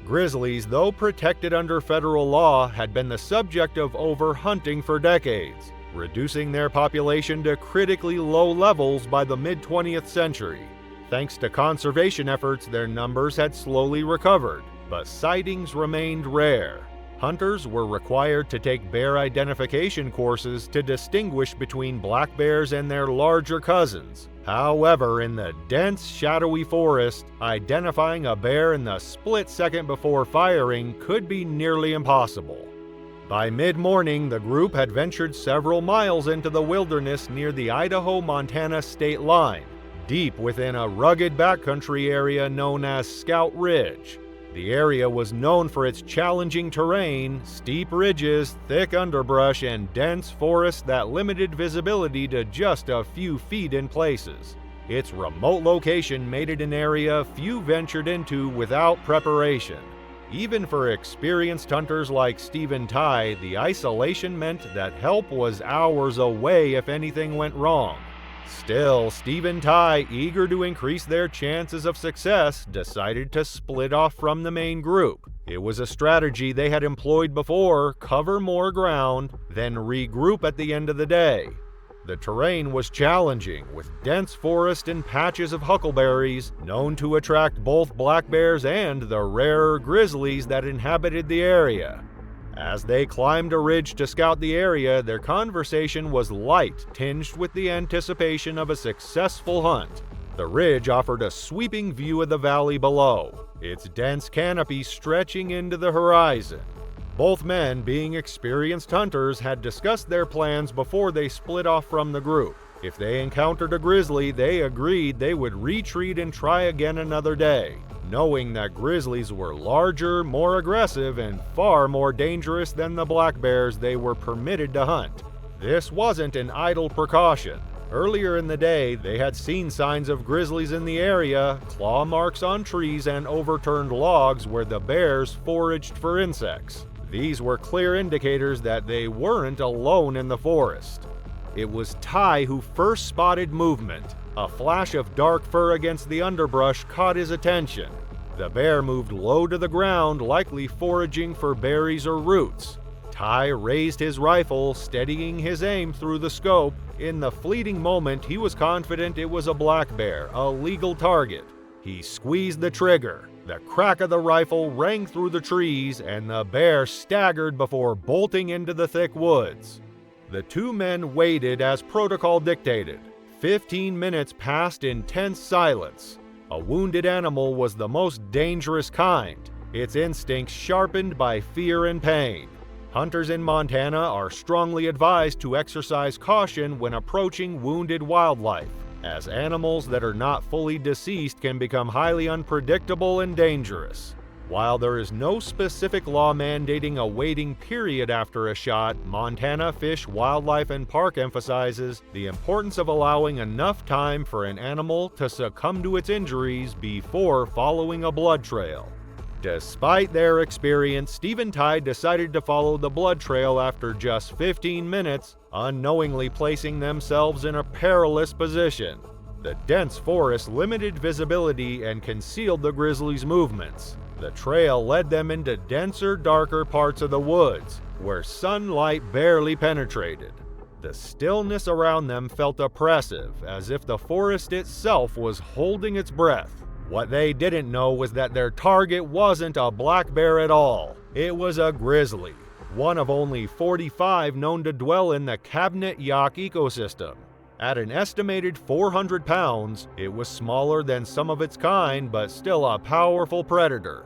Grizzlies, though protected under federal law, had been the subject of overhunting for decades, reducing their population to critically low levels by the mid-20th century. Thanks to conservation efforts, their numbers had slowly recovered, but sightings remained rare. Hunters were required to take bear identification courses to distinguish between black bears and their larger cousins. However, in the dense, shadowy forest, identifying a bear in the split second before firing could be nearly impossible. By mid-morning, the group had ventured several miles into the wilderness near the Idaho-Montana state line, deep within a rugged backcountry area known as Scout Ridge. The area was known for its challenging terrain, steep ridges, thick underbrush, and dense forest that limited visibility to just a few feet in places. Its remote location made it an area few ventured into without preparation. Even for experienced hunters like Steve and Ty, the isolation meant that help was hours away if anything went wrong. Still, Steve and Ty, eager to increase their chances of success, decided to split off from the main group. It was a strategy they had employed before: cover more ground, then regroup at the end of the day. The terrain was challenging, with dense forest and patches of huckleberries, known to attract both black bears and the rarer grizzlies that inhabited the area. As they climbed a ridge to scout the area, their conversation was light, tinged with the anticipation of a successful hunt. The ridge offered a sweeping view of the valley below, its dense canopy stretching into the horizon. Both men, being experienced hunters, had discussed their plans before they split off from the group. If they encountered a grizzly, they agreed they would retreat and try again another day, knowing that grizzlies were larger, more aggressive, and far more dangerous than the black bears they were permitted to hunt. This wasn't an idle precaution. Earlier in the day, they had seen signs of grizzlies in the area, claw marks on trees and overturned logs where the bears foraged for insects. These were clear indicators that they weren't alone in the forest. It was Ty who first spotted movement. A flash of dark fur against the underbrush caught his attention. The bear moved low to the ground, likely foraging for berries or roots. Ty raised his rifle, steadying his aim through the scope. In the fleeting moment, he was confident it was a black bear, a legal target. He squeezed the trigger. The crack of the rifle rang through the trees, and the bear staggered before bolting into the thick woods. The 2 men waited as protocol dictated. 15 minutes passed in tense silence. A wounded animal was the most dangerous kind, its instincts sharpened by fear and pain. Hunters in Montana are strongly advised to exercise caution when approaching wounded wildlife. as animals that are not fully deceased can become highly unpredictable and dangerous. While there is no specific law mandating a waiting period after a shot, Montana Fish, Wildlife, and Park emphasizes the importance of allowing enough time for an animal to succumb to its injuries before following a blood trail. Despite their experience, Steve and Ty decided to follow the blood trail after just 15 minutes, unknowingly placing themselves in a perilous position. The dense forest limited visibility and concealed the grizzlies' movements. The trail led them into denser, darker parts of the woods, where sunlight barely penetrated. The stillness around them felt oppressive, as if the forest itself was holding its breath. What they didn't know was that their target wasn't a black bear at all. It was a grizzly, one of only 45 known to dwell in the Cabinet Yaak ecosystem. At an estimated 400 pounds, it was smaller than some of its kind, but still a powerful predator.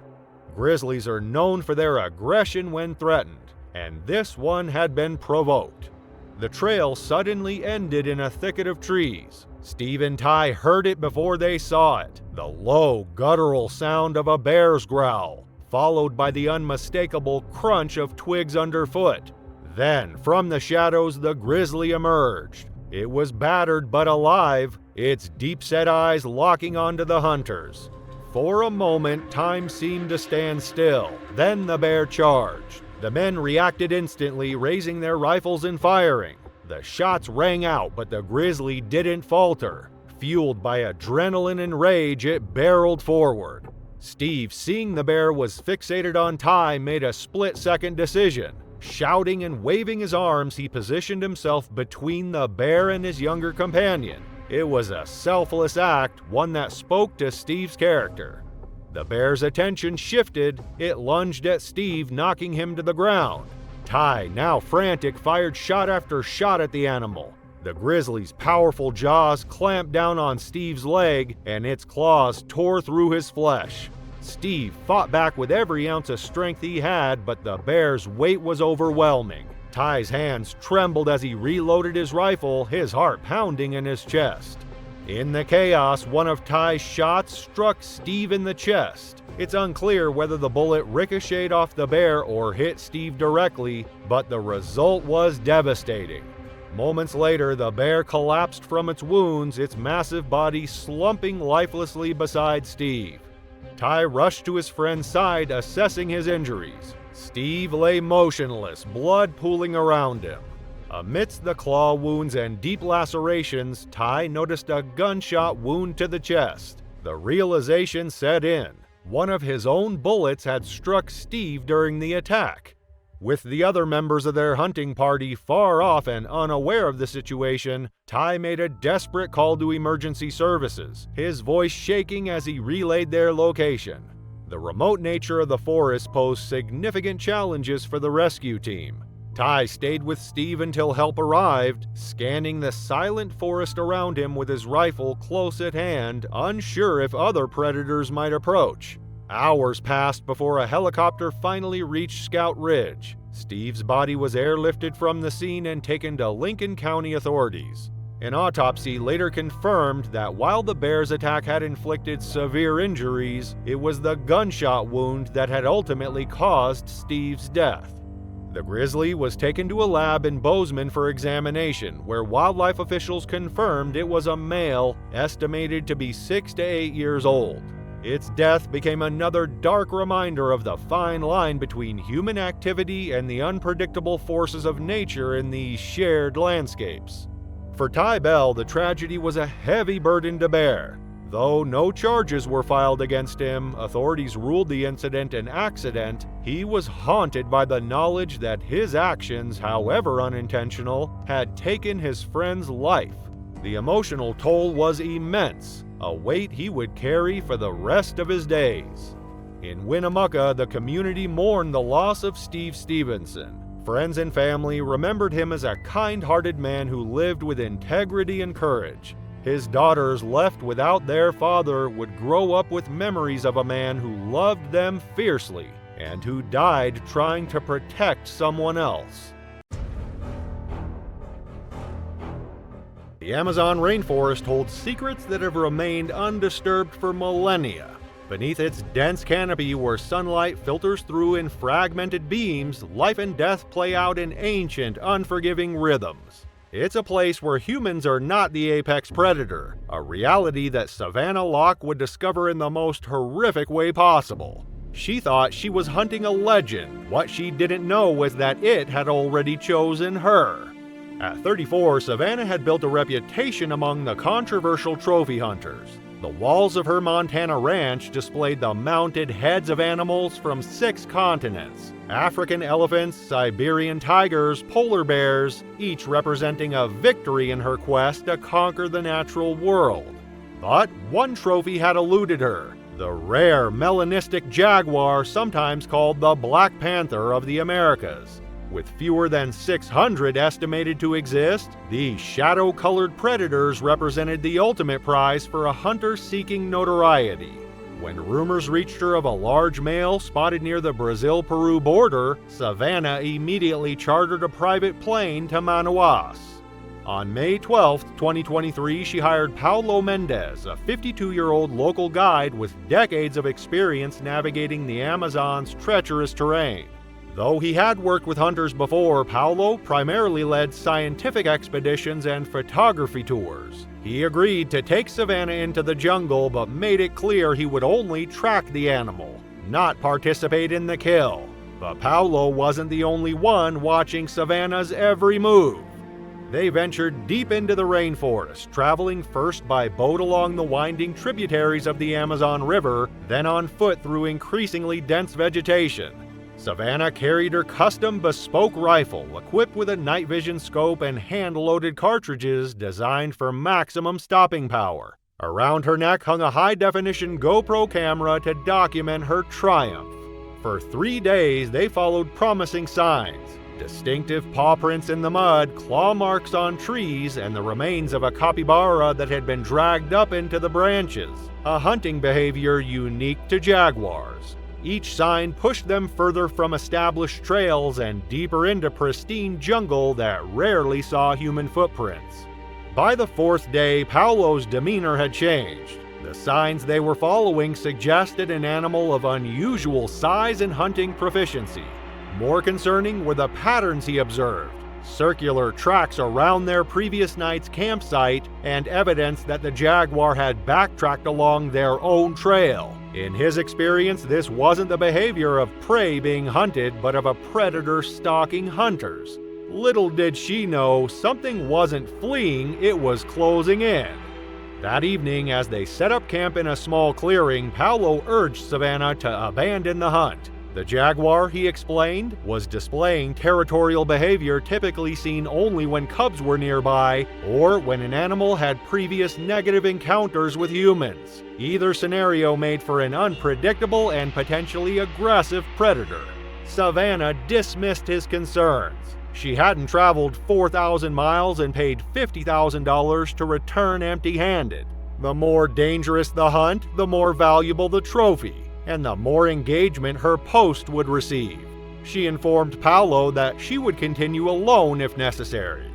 Grizzlies are known for their aggression when threatened, and this one had been provoked. The trail suddenly ended in a thicket of trees. Steve and Ty heard it before they saw it, the low, guttural sound of a bear's growl, followed by the unmistakable crunch of twigs underfoot. Then, from the shadows, the grizzly emerged. It was battered but alive, its deep-set eyes locking onto the hunters. For a moment, time seemed to stand still. Then the bear charged. The men reacted instantly, raising their rifles and firing. The shots rang out, but the grizzly didn't falter. Fueled by adrenaline and rage, it barreled forward. Steve, seeing the bear was fixated on Ty, made a split-second decision. Shouting and waving his arms, he positioned himself between the bear and his younger companion. It was a selfless act, one that spoke to Steve's character. The bear's attention shifted. It lunged at Steve, knocking him to the ground. Ty, now frantic, fired shot after shot at the animal. The grizzly's powerful jaws clamped down on Steve's leg, and its claws tore through his flesh. Steve fought back with every ounce of strength he had, but the bear's weight was overwhelming. Ty's hands trembled as he reloaded his rifle, his heart pounding in his chest. In the chaos, one of Ty's shots struck Steve in the chest. It's unclear whether the bullet ricocheted off the bear or hit Steve directly, but the result was devastating. Moments later, the bear collapsed from its wounds, its massive body slumping lifelessly beside Steve. Ty rushed to his friend's side, assessing his injuries. Steve lay motionless, blood pooling around him. Amidst the claw wounds and deep lacerations, Ty noticed a gunshot wound to the chest. The realization set in. One of his own bullets had struck Steve during the attack. With the other members of their hunting party far off and unaware of the situation, Ty made a desperate call to emergency services, his voice shaking as he relayed their location. The remote nature of the forest posed significant challenges for the rescue team. Ty stayed with Steve until help arrived, scanning the silent forest around him with his rifle close at hand, unsure if other predators might approach. Hours passed before a helicopter finally reached Scout Ridge. Steve's body was airlifted from the scene and taken to Lincoln County authorities. An autopsy later confirmed that while the bear's attack had inflicted severe injuries, it was the gunshot wound that had ultimately caused Steve's death. The grizzly was taken to a lab in Bozeman for examination, where wildlife officials confirmed it was a male, estimated to be 6 to 8 years old. Its death became another dark reminder of the fine line between human activity and the unpredictable forces of nature in these shared landscapes. For Ty Bell, the tragedy was a heavy burden to bear. Though no charges were filed against him, authorities ruled the incident an accident. He was haunted by the knowledge that his actions, however unintentional, had taken his friend's life. The emotional toll was immense, a weight he would carry for the rest of his days. In Winnemucca, the community mourned the loss of Steve Stevenson. Friends and family remembered him as a kind-hearted man who lived with integrity and courage. His daughters, left without their father, would grow up with memories of a man who loved them fiercely and who died trying to protect someone else. The Amazon rainforest holds secrets that have remained undisturbed for millennia. Beneath its dense canopy, where sunlight filters through in fragmented beams, life and death play out in ancient, unforgiving rhythms. It's a place where humans are not the apex predator, a reality that Savannah Locke would discover in the most horrific way possible. She thought she was hunting a legend. What she didn't know was that it had already chosen her. At 34, Savannah had built a reputation among the controversial trophy hunters. The walls of her Montana ranch displayed the mounted heads of animals from 6 continents: African elephants, Siberian tigers, polar bears, each representing a victory in her quest to conquer the natural world. But one trophy had eluded her: the rare melanistic jaguar, sometimes called the Black Panther of the Americas. With fewer than 600 estimated to exist, these shadow-colored predators represented the ultimate prize for a hunter seeking notoriety. When rumors reached her of a large male spotted near the Brazil-Peru border, Savannah immediately chartered a private plane to Manaus. On May 12, 2023, she hired Paulo Mendez, a 52-year-old local guide with decades of experience navigating the Amazon's treacherous terrain. Though he had worked with hunters before, Paulo primarily led scientific expeditions and photography tours. He agreed to take Savannah into the jungle, but made it clear he would only track the animal, not participate in the kill. But Paulo wasn't the only one watching Savannah's every move. They ventured deep into the rainforest, traveling first by boat along the winding tributaries of the Amazon River, then on foot through increasingly dense vegetation. Savannah carried her custom bespoke rifle, equipped with a night vision scope and hand-loaded cartridges designed for maximum stopping power. Around her neck hung a high-definition GoPro camera to document her triumph. For 3 days, they followed promising signs: distinctive paw prints in the mud, claw marks on trees, and the remains of a capybara that had been dragged up into the branches, a hunting behavior unique to jaguars. Each sign pushed them further from established trails and deeper into pristine jungle that rarely saw human footprints. By the 4th day, Paulo's demeanor had changed. The signs they were following suggested an animal of unusual size and hunting proficiency. More concerning were the patterns he observed: circular tracks around their previous night's campsite and evidence that the jaguar had backtracked along their own trail. In his experience, this wasn't the behavior of prey being hunted, but of a predator stalking hunters. Little did she know, something wasn't fleeing, it was closing in. That evening, as they set up camp in a small clearing, Paulo urged Savannah to abandon the hunt. The jaguar, he explained, was displaying territorial behavior typically seen only when cubs were nearby or when an animal had previous negative encounters with humans. Either scenario made for an unpredictable and potentially aggressive predator. Savannah dismissed his concerns. She hadn't traveled 4,000 miles and paid $50,000 to return empty-handed. The more dangerous the hunt, the more valuable the trophy, and the more engagement her post would receive. She informed Paulo that she would continue alone if necessary.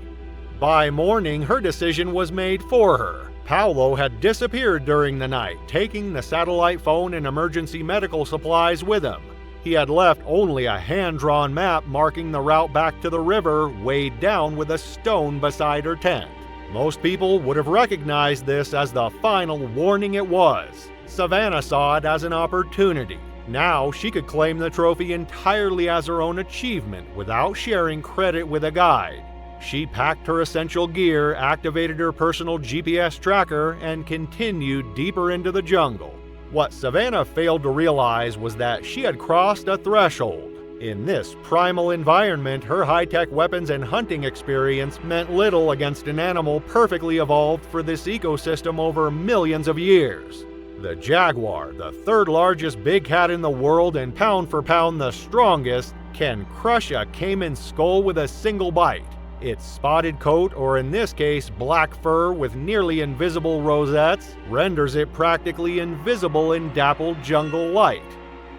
By morning, her decision was made for her. Paulo had disappeared during the night, taking the satellite phone and emergency medical supplies with him. He had left only a hand-drawn map marking the route back to the river, weighed down with a stone beside her tent. Most people would have recognized this as the final warning it was. Savannah saw it as an opportunity. Now she could claim the trophy entirely as her own achievement without sharing credit with a guide. She packed her essential gear, activated her personal GPS tracker, and continued deeper into the jungle. What Savannah failed to realize was that she had crossed a threshold. In this primal environment, her high-tech weapons and hunting experience meant little against an animal perfectly evolved for this ecosystem over millions of years. The jaguar, the 3rd largest big cat in the world and pound for pound the strongest, can crush a caiman skull with a single bite. Its spotted coat, or in this case black fur with nearly invisible rosettes, renders it practically invisible in dappled jungle light.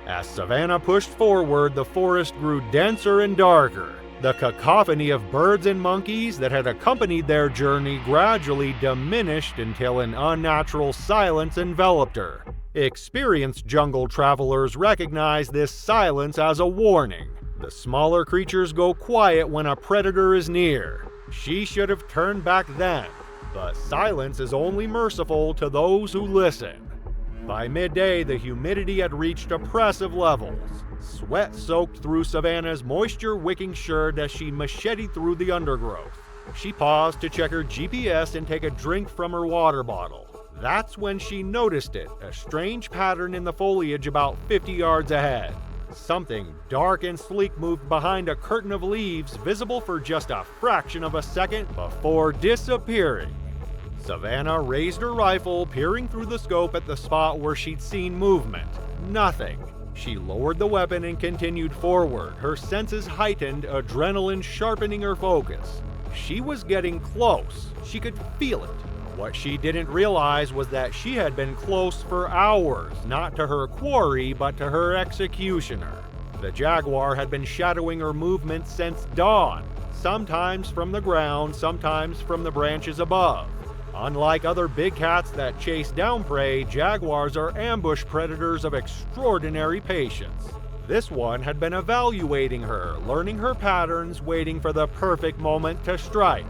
As Savannah pushed forward, the forest grew denser and darker. The cacophony of birds and monkeys that had accompanied their journey gradually diminished until an unnatural silence enveloped her. Experienced jungle travelers recognize this silence as a warning. The smaller creatures go quiet when a predator is near. She should have turned back then, but silence is only merciful to those who listen. By midday, the humidity had reached oppressive levels. Sweat soaked through Savannah's moisture-wicking shirt as she macheted through the undergrowth. She paused to check her GPS and take a drink from her water bottle. That's when she noticed it, a strange pattern in the foliage about 50 yards ahead. Something dark and sleek moved behind a curtain of leaves, visible for just a fraction of a second before disappearing. Savannah raised her rifle, peering through the scope at the spot where she'd seen movement. Nothing. She lowered the weapon and continued forward, her senses heightened, adrenaline sharpening her focus. She was getting close. She could feel it. What she didn't realize was that she had been close for hours, not to her quarry, but to her executioner. The jaguar had been shadowing her movements since dawn, sometimes from the ground, sometimes from the branches above. Unlike other big cats that chase down prey, jaguars are ambush predators of extraordinary patience. This one had been evaluating her, learning her patterns, waiting for the perfect moment to strike.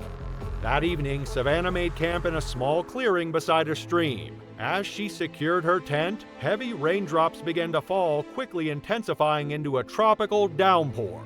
That evening, Savannah made camp in a small clearing beside a stream. As she secured her tent, heavy raindrops began to fall, quickly intensifying into a tropical downpour.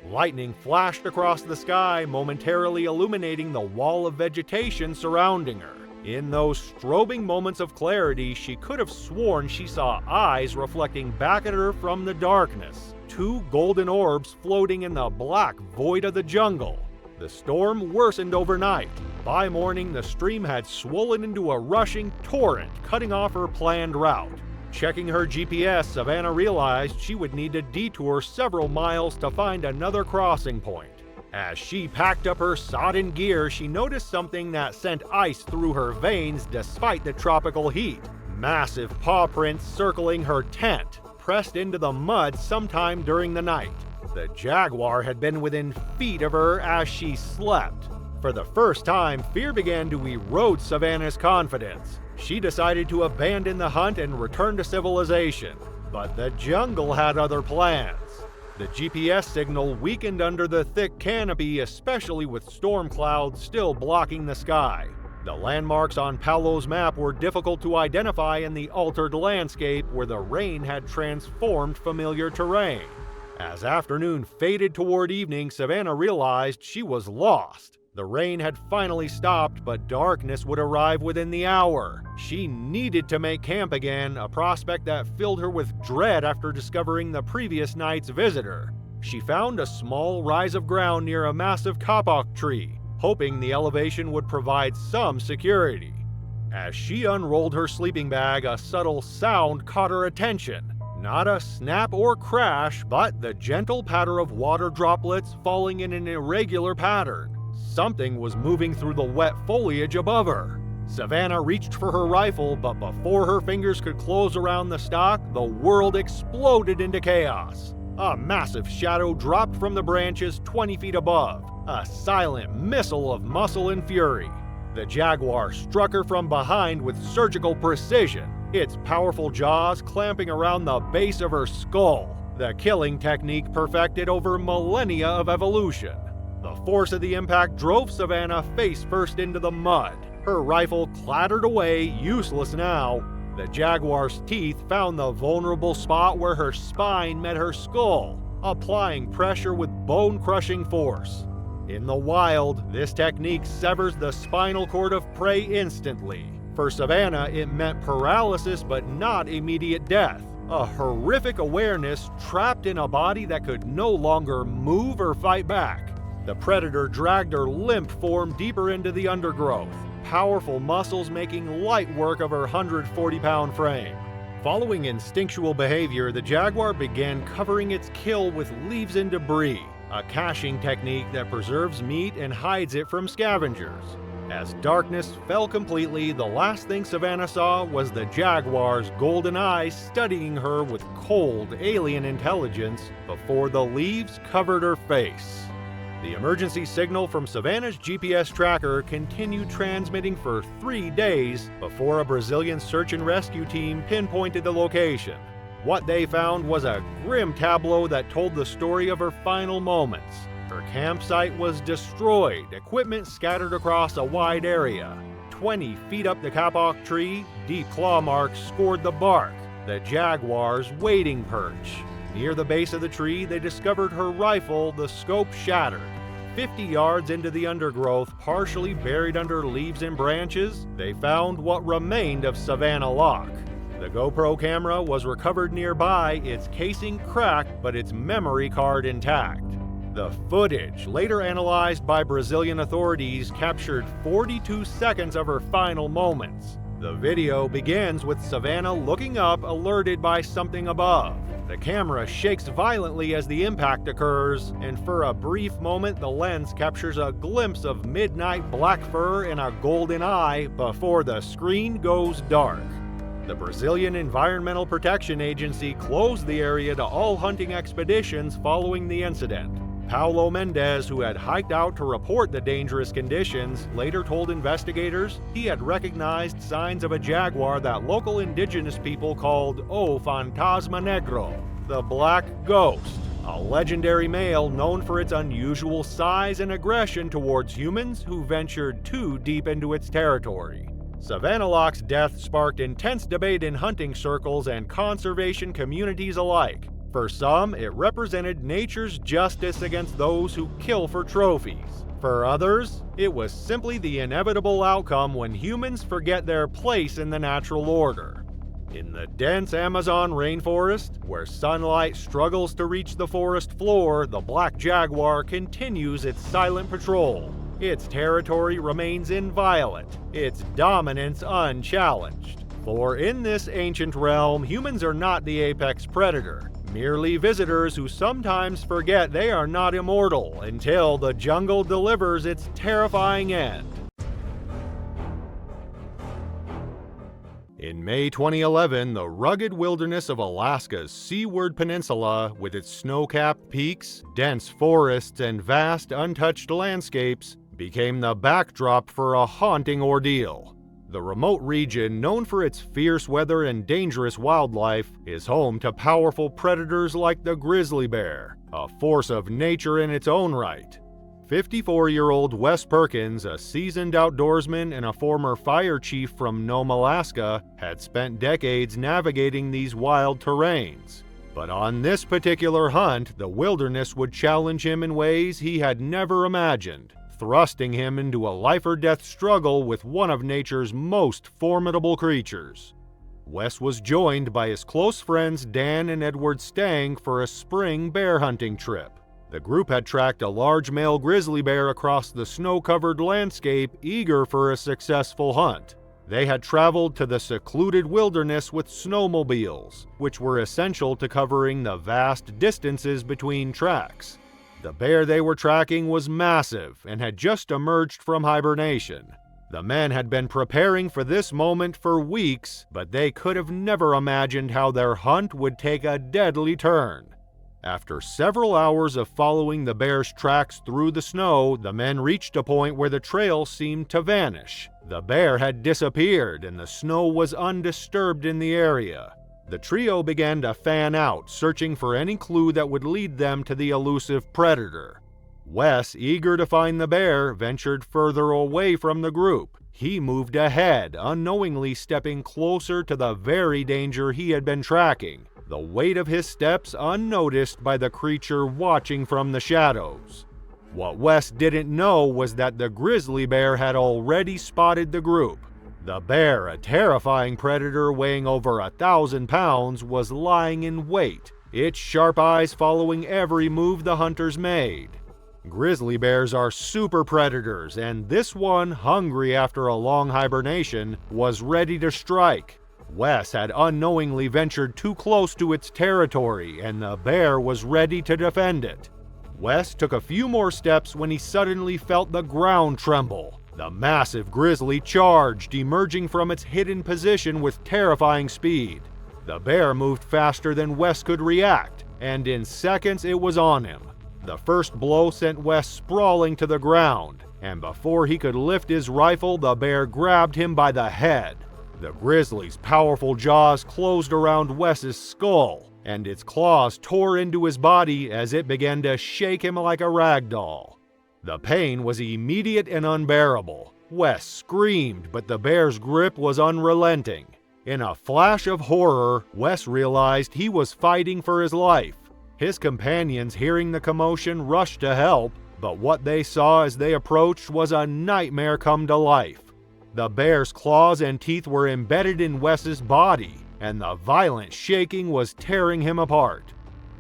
Lightning flashed across the sky, momentarily illuminating the wall of vegetation surrounding her. In those strobing moments of clarity, she could have sworn she saw eyes reflecting back at her from the darkness. Two golden orbs floating in the black void of the jungle. The storm worsened overnight. By morning, the stream had swollen into a rushing torrent, cutting off her planned route. Checking her GPS, Savannah realized she would need to detour several miles to find another crossing point. As she packed up her sodden gear, she noticed something that sent ice through her veins despite the tropical heat. Massive paw prints circling her tent, pressed into the mud sometime during the night. The jaguar had been within feet of her as she slept. For the first time, fear began to erode Savannah's confidence. She decided to abandon the hunt and return to civilization. But the jungle had other plans. The GPS signal weakened under the thick canopy, especially with storm clouds still blocking the sky. The landmarks on Paolo's map were difficult to identify in the altered landscape where the rain had transformed familiar terrain. As afternoon faded toward evening, Savannah realized she was lost. The rain had finally stopped, but darkness would arrive within the hour. She needed to make camp again, a prospect that filled her with dread after discovering the previous night's visitor. She found a small rise of ground near a massive kapok tree, hoping the elevation would provide some security. As she unrolled her sleeping bag, a subtle sound caught her attention. Not a snap or crash, but the gentle patter of water droplets falling in an irregular pattern. Something was moving through the wet foliage above her. Savannah reached for her rifle, but before her fingers could close around the stock, the world exploded into chaos. A massive shadow dropped from the branches 20 feet above, a silent missile of muscle and fury. The jaguar struck her from behind with surgical precision, its powerful jaws clamping around the base of her skull, the killing technique perfected over millennia of evolution. The force of the impact drove Savannah face first into the mud. Her rifle clattered away, useless now. The jaguar's teeth found the vulnerable spot where her spine met her skull, applying pressure with bone-crushing force. In the wild, this technique severs the spinal cord of prey instantly. For Savannah, it meant paralysis but not immediate death. A horrific awareness trapped in a body that could no longer move or fight back. The predator dragged her limp form deeper into the undergrowth, powerful muscles making light work of her 140-pound frame. Following instinctual behavior, the jaguar began covering its kill with leaves and debris, a caching technique that preserves meat and hides it from scavengers. As darkness fell completely, the last thing Savannah saw was the jaguar's golden eyes studying her with cold, alien intelligence before the leaves covered her face. The emergency signal from Savannah's GPS tracker continued transmitting for 3 days before a Brazilian search and rescue team pinpointed the location. What they found was a grim tableau that told the story of her final moments. Her campsite was destroyed, equipment scattered across a wide area. 20 feet up the kapok tree, deep claw marks scored the bark, the jaguar's wading perch. Near the base of the tree, they discovered her rifle, the scope shattered. 50 yards into the undergrowth, partially buried under leaves and branches, they found what remained of Savannah Locke. The GoPro camera was recovered nearby, its casing cracked, but its memory card intact. The footage, later analyzed by Brazilian authorities, captured 42 seconds of her final moments. The video begins with Savannah looking up, alerted by something above. The camera shakes violently as the impact occurs, and for a brief moment the lens captures a glimpse of midnight black fur and a golden eye before the screen goes dark. The Brazilian Environmental Protection Agency closed the area to all hunting expeditions following the incident. Paulo Mendes, who had hiked out to report the dangerous conditions, later told investigators he had recognized signs of a jaguar that local indigenous people called O Fantasma Negro, the Black Ghost, a legendary male known for its unusual size and aggression towards humans who ventured too deep into its territory. Savannah Locke's death sparked intense debate in hunting circles and conservation communities alike. For some, it represented nature's justice against those who kill for trophies. For others, it was simply the inevitable outcome when humans forget their place in the natural order. In the dense Amazon rainforest, where sunlight struggles to reach the forest floor, the black jaguar continues its silent patrol. Its territory remains inviolate, its dominance unchallenged. For in this ancient realm, humans are not the apex predator, merely visitors who sometimes forget they are not immortal until the jungle delivers its terrifying end. In May 2011, the rugged wilderness of Alaska's Seaward Peninsula, with its snow-capped peaks, dense forests, and vast untouched landscapes, became the backdrop for a haunting ordeal. The remote region, known for its fierce weather and dangerous wildlife, is home to powerful predators like the grizzly bear, a force of nature in its own right. 54-year-old Wes Perkins, a seasoned outdoorsman and a former fire chief from Nome, Alaska, had spent decades navigating these wild terrains. But on this particular hunt, the wilderness would challenge him in ways he had never imagined, thrusting him into a life-or-death struggle with one of nature's most formidable creatures. Wes was joined by his close friends Dan and Edward Stang for a spring bear hunting trip. The group had tracked a large male grizzly bear across the snow-covered landscape, eager for a successful hunt. They had traveled to the secluded wilderness with snowmobiles, which were essential to covering the vast distances between tracks. The bear they were tracking was massive and had just emerged from hibernation. The men had been preparing for this moment for weeks, but they could have never imagined how their hunt would take a deadly turn. After several hours of following the bear's tracks through the snow, the men reached a point where the trail seemed to vanish. The bear had disappeared and the snow was undisturbed in the area. The trio began to fan out, searching for any clue that would lead them to the elusive predator. Wes, eager to find the bear, ventured further away from the group. He moved ahead, unknowingly stepping closer to the very danger he had been tracking, the weight of his steps unnoticed by the creature watching from the shadows. What Wes didn't know was that the grizzly bear had already spotted the group. The bear, a terrifying predator weighing over 1,000 pounds, was lying in wait, its sharp eyes following every move the hunters made. Grizzly bears are super predators, and this one, hungry after a long hibernation, was ready to strike. Wes had unknowingly ventured too close to its territory, and the bear was ready to defend it. Wes took a few more steps when he suddenly felt the ground tremble. The massive grizzly charged, emerging from its hidden position with terrifying speed. The bear moved faster than Wes could react, and in seconds it was on him. The first blow sent Wes sprawling to the ground, and before he could lift his rifle, the bear grabbed him by the head. The grizzly's powerful jaws closed around Wes's skull, and its claws tore into his body as it began to shake him like a rag doll. The pain was immediate and unbearable. Wes screamed, but the bear's grip was unrelenting. In a flash of horror, Wes realized he was fighting for his life. His companions, hearing the commotion, rushed to help, but what they saw as they approached was a nightmare come to life. The bear's claws and teeth were embedded in Wes's body, and the violent shaking was tearing him apart.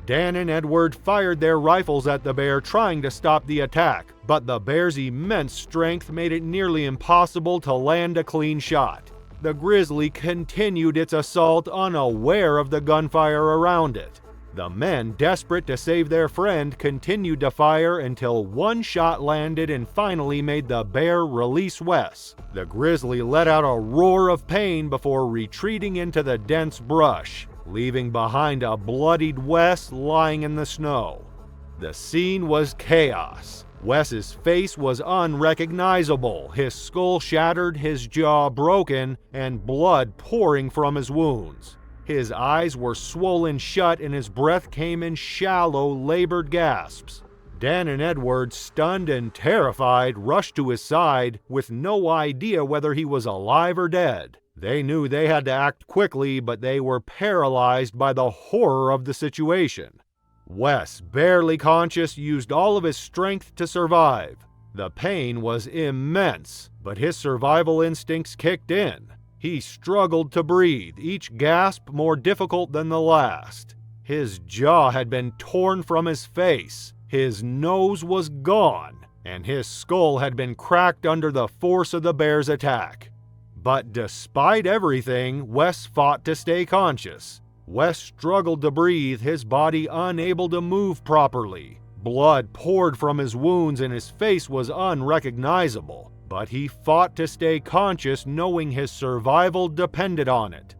Dan and Edward fired their rifles at the bear, trying to stop the attack, but the bear's immense strength made it nearly impossible to land a clean shot. The grizzly continued its assault, unaware of the gunfire around it. The men, desperate to save their friend, continued to fire until one shot landed and finally made the bear release Wes. The grizzly let out a roar of pain before retreating into the dense brush, leaving behind a bloodied Wes lying in the snow. The scene was chaos. Wes's face was unrecognizable, his skull shattered, his jaw broken, and blood pouring from his wounds. His eyes were swollen shut and his breath came in shallow, labored gasps. Dan and Edward, stunned and terrified, rushed to his side with no idea whether he was alive or dead. They knew they had to act quickly, but they were paralyzed by the horror of the situation. Wes, barely conscious, used all of his strength to survive. The pain was immense, but his survival instincts kicked in. He struggled to breathe, each gasp more difficult than the last. His jaw had been torn from his face, his nose was gone, and his skull had been cracked under the force of the bear's attack. But despite everything, Wes fought to stay conscious. Wes struggled to breathe, his body unable to move properly. Blood poured from his wounds and his face was unrecognizable. But he fought to stay conscious, knowing his survival depended on it.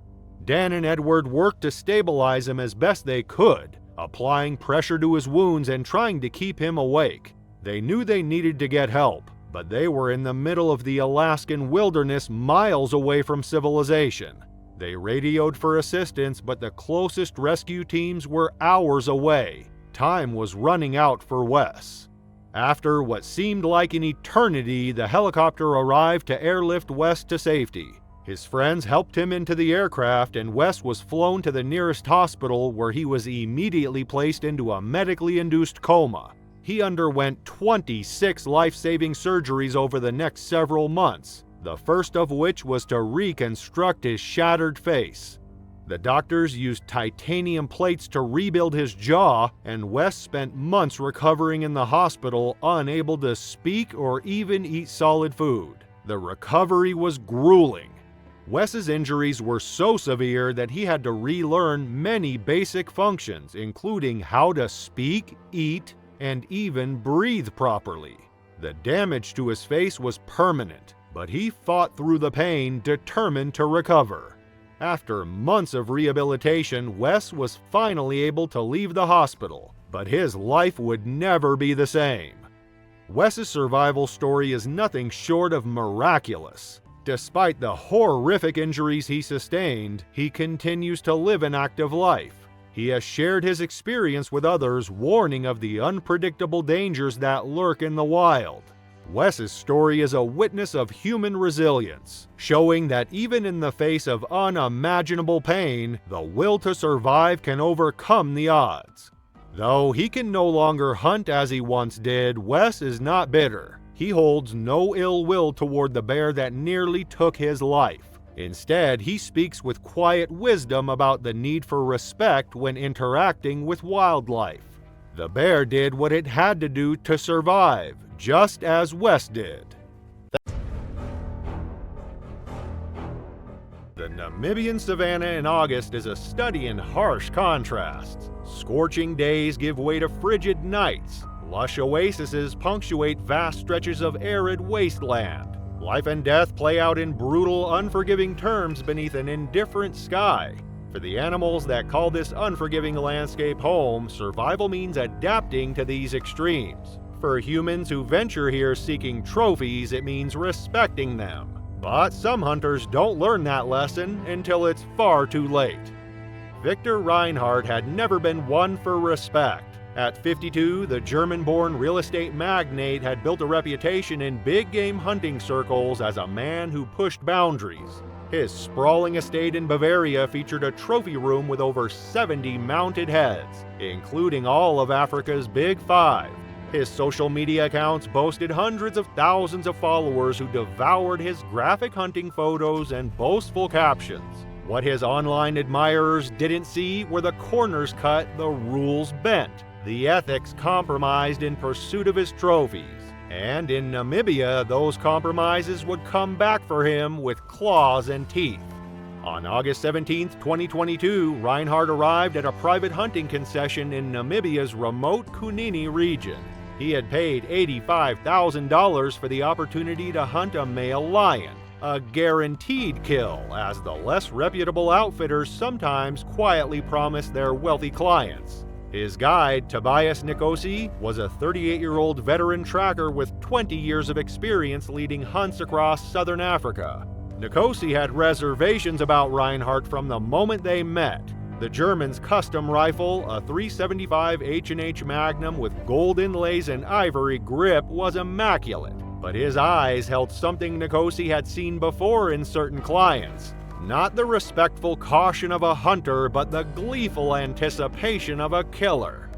Dan and Edward worked to stabilize him as best they could, applying pressure to his wounds and trying to keep him awake. They knew they needed to get help, but they were in the middle of the Alaskan wilderness, miles away from civilization. They radioed for assistance, but the closest rescue teams were hours away. Time was running out for Wes. After what seemed like an eternity, the helicopter arrived to airlift Wes to safety. His friends helped him into the aircraft, and Wes was flown to the nearest hospital, where he was immediately placed into a medically induced coma. He underwent 26 life-saving surgeries over the next several months, the first of which was to reconstruct his shattered face. The doctors used titanium plates to rebuild his jaw, and Wes spent months recovering in the hospital, unable to speak or even eat solid food. The recovery was grueling. Wes's injuries were so severe that he had to relearn many basic functions, including how to speak, eat, and even breathe properly. The damage to his face was permanent, but he fought through the pain, determined to recover. After months of rehabilitation, Wes was finally able to leave the hospital, but his life would never be the same. Wes's survival story is nothing short of miraculous. Despite the horrific injuries he sustained, he continues to live an active life. He has shared his experience with others, warning of the unpredictable dangers that lurk in the wild. Wes's story is a witness of human resilience, showing that even in the face of unimaginable pain, the will to survive can overcome the odds. Though he can no longer hunt as he once did, Wes is not bitter. He holds no ill will toward the bear that nearly took his life. Instead, he speaks with quiet wisdom about the need for respect when interacting with wildlife. The bear did what it had to do to survive, just as Wes did. The Namibian savanna in August is a study in harsh contrasts. Scorching days give way to frigid nights. Lush oases punctuate vast stretches of arid wasteland. Life and death play out in brutal, unforgiving terms beneath an indifferent sky. For the animals that call this unforgiving landscape home, survival means adapting to these extremes. For humans who venture here seeking trophies, it means respecting them. But some hunters don't learn that lesson until it's far too late. Victor Reinhardt had never been one for respect. At 52, the German-born real estate magnate had built a reputation in big game hunting circles as a man who pushed boundaries. His sprawling estate in Bavaria featured a trophy room with over 70 mounted heads, including all of Africa's Big Five. His social media accounts boasted hundreds of thousands of followers who devoured his graphic hunting photos and boastful captions. What his online admirers didn't see were the corners cut, the rules bent, the ethics compromised in pursuit of his trophies. And in Namibia, those compromises would come back for him with claws and teeth. On August 17, 2022, Reinhardt arrived at a private hunting concession in Namibia's remote Kunini region. He had paid $85,000 for the opportunity to hunt a male lion, a guaranteed kill, as the less reputable outfitters sometimes quietly promised their wealthy clients. His guide, Tobias Nkosi, was a 38-year-old veteran tracker with 20 years of experience leading hunts across southern Africa. Nkosi had reservations about Reinhardt from the moment they met. The German's custom rifle, a .375 H&H Magnum with gold inlays and ivory grip, was immaculate. But his eyes held something Nkosi had seen before in certain clients. Not the respectful caution of a hunter, but the gleeful anticipation of a killer.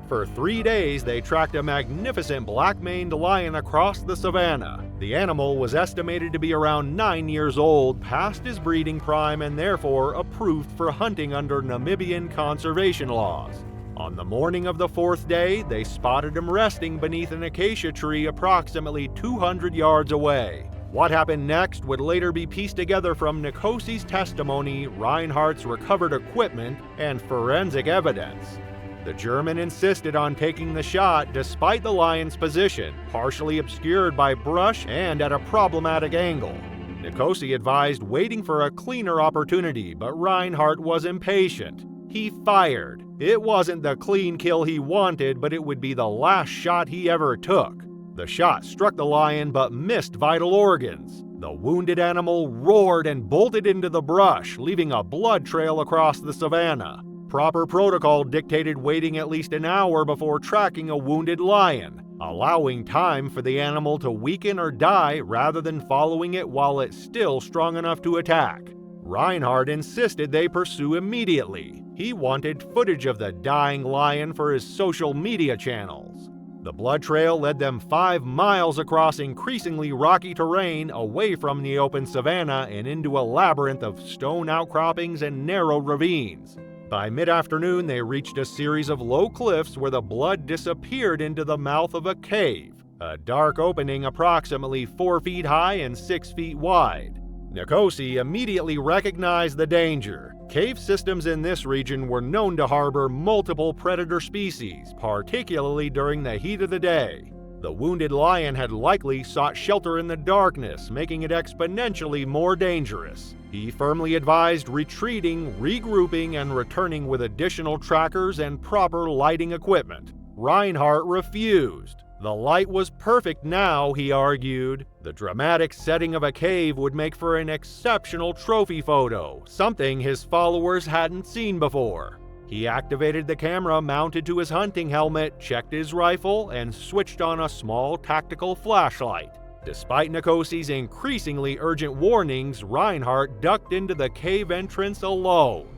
For 3 days, they tracked a magnificent black-maned lion across the savannah. The animal was estimated to be around 9 years old, past his breeding prime, and therefore approved for hunting under Namibian conservation laws. On the morning of the 4th day, they spotted him resting beneath an acacia tree approximately 200 yards away. What happened next would later be pieced together from Nkosi's testimony, Reinhardt's recovered equipment, and forensic evidence. The German insisted on taking the shot despite the lion's position, partially obscured by brush and at a problematic angle. Nkosi advised waiting for a cleaner opportunity, but Reinhardt was impatient. He fired. It wasn't the clean kill he wanted, but it would be the last shot he ever took. The shot struck the lion but missed vital organs. The wounded animal roared and bolted into the brush, leaving a blood trail across the savannah. Proper protocol dictated waiting at least an hour before tracking a wounded lion, allowing time for the animal to weaken or die rather than following it while it's still strong enough to attack. Reinhardt insisted they pursue immediately. He wanted footage of the dying lion for his social media channels. The blood trail led them 5 miles across increasingly rocky terrain away from the open savannah and into a labyrinth of stone outcroppings and narrow ravines. By mid-afternoon, they reached a series of low cliffs where the blood disappeared into the mouth of a cave, a dark opening approximately 4 feet high and 6 feet wide. Nkosi immediately recognized the danger. Cave systems in this region were known to harbor multiple predator species, particularly during the heat of the day. The wounded lion had likely sought shelter in the darkness, making it exponentially more dangerous. He firmly advised retreating, regrouping, and returning with additional trackers and proper lighting equipment. Reinhardt refused. The light was perfect now, he argued. The dramatic setting of a cave would make for an exceptional trophy photo, something his followers hadn't seen before. He activated the camera mounted to his hunting helmet, checked his rifle, and switched on a small tactical flashlight. Despite Nkosi's increasingly urgent warnings, Reinhardt ducked into the cave entrance alone.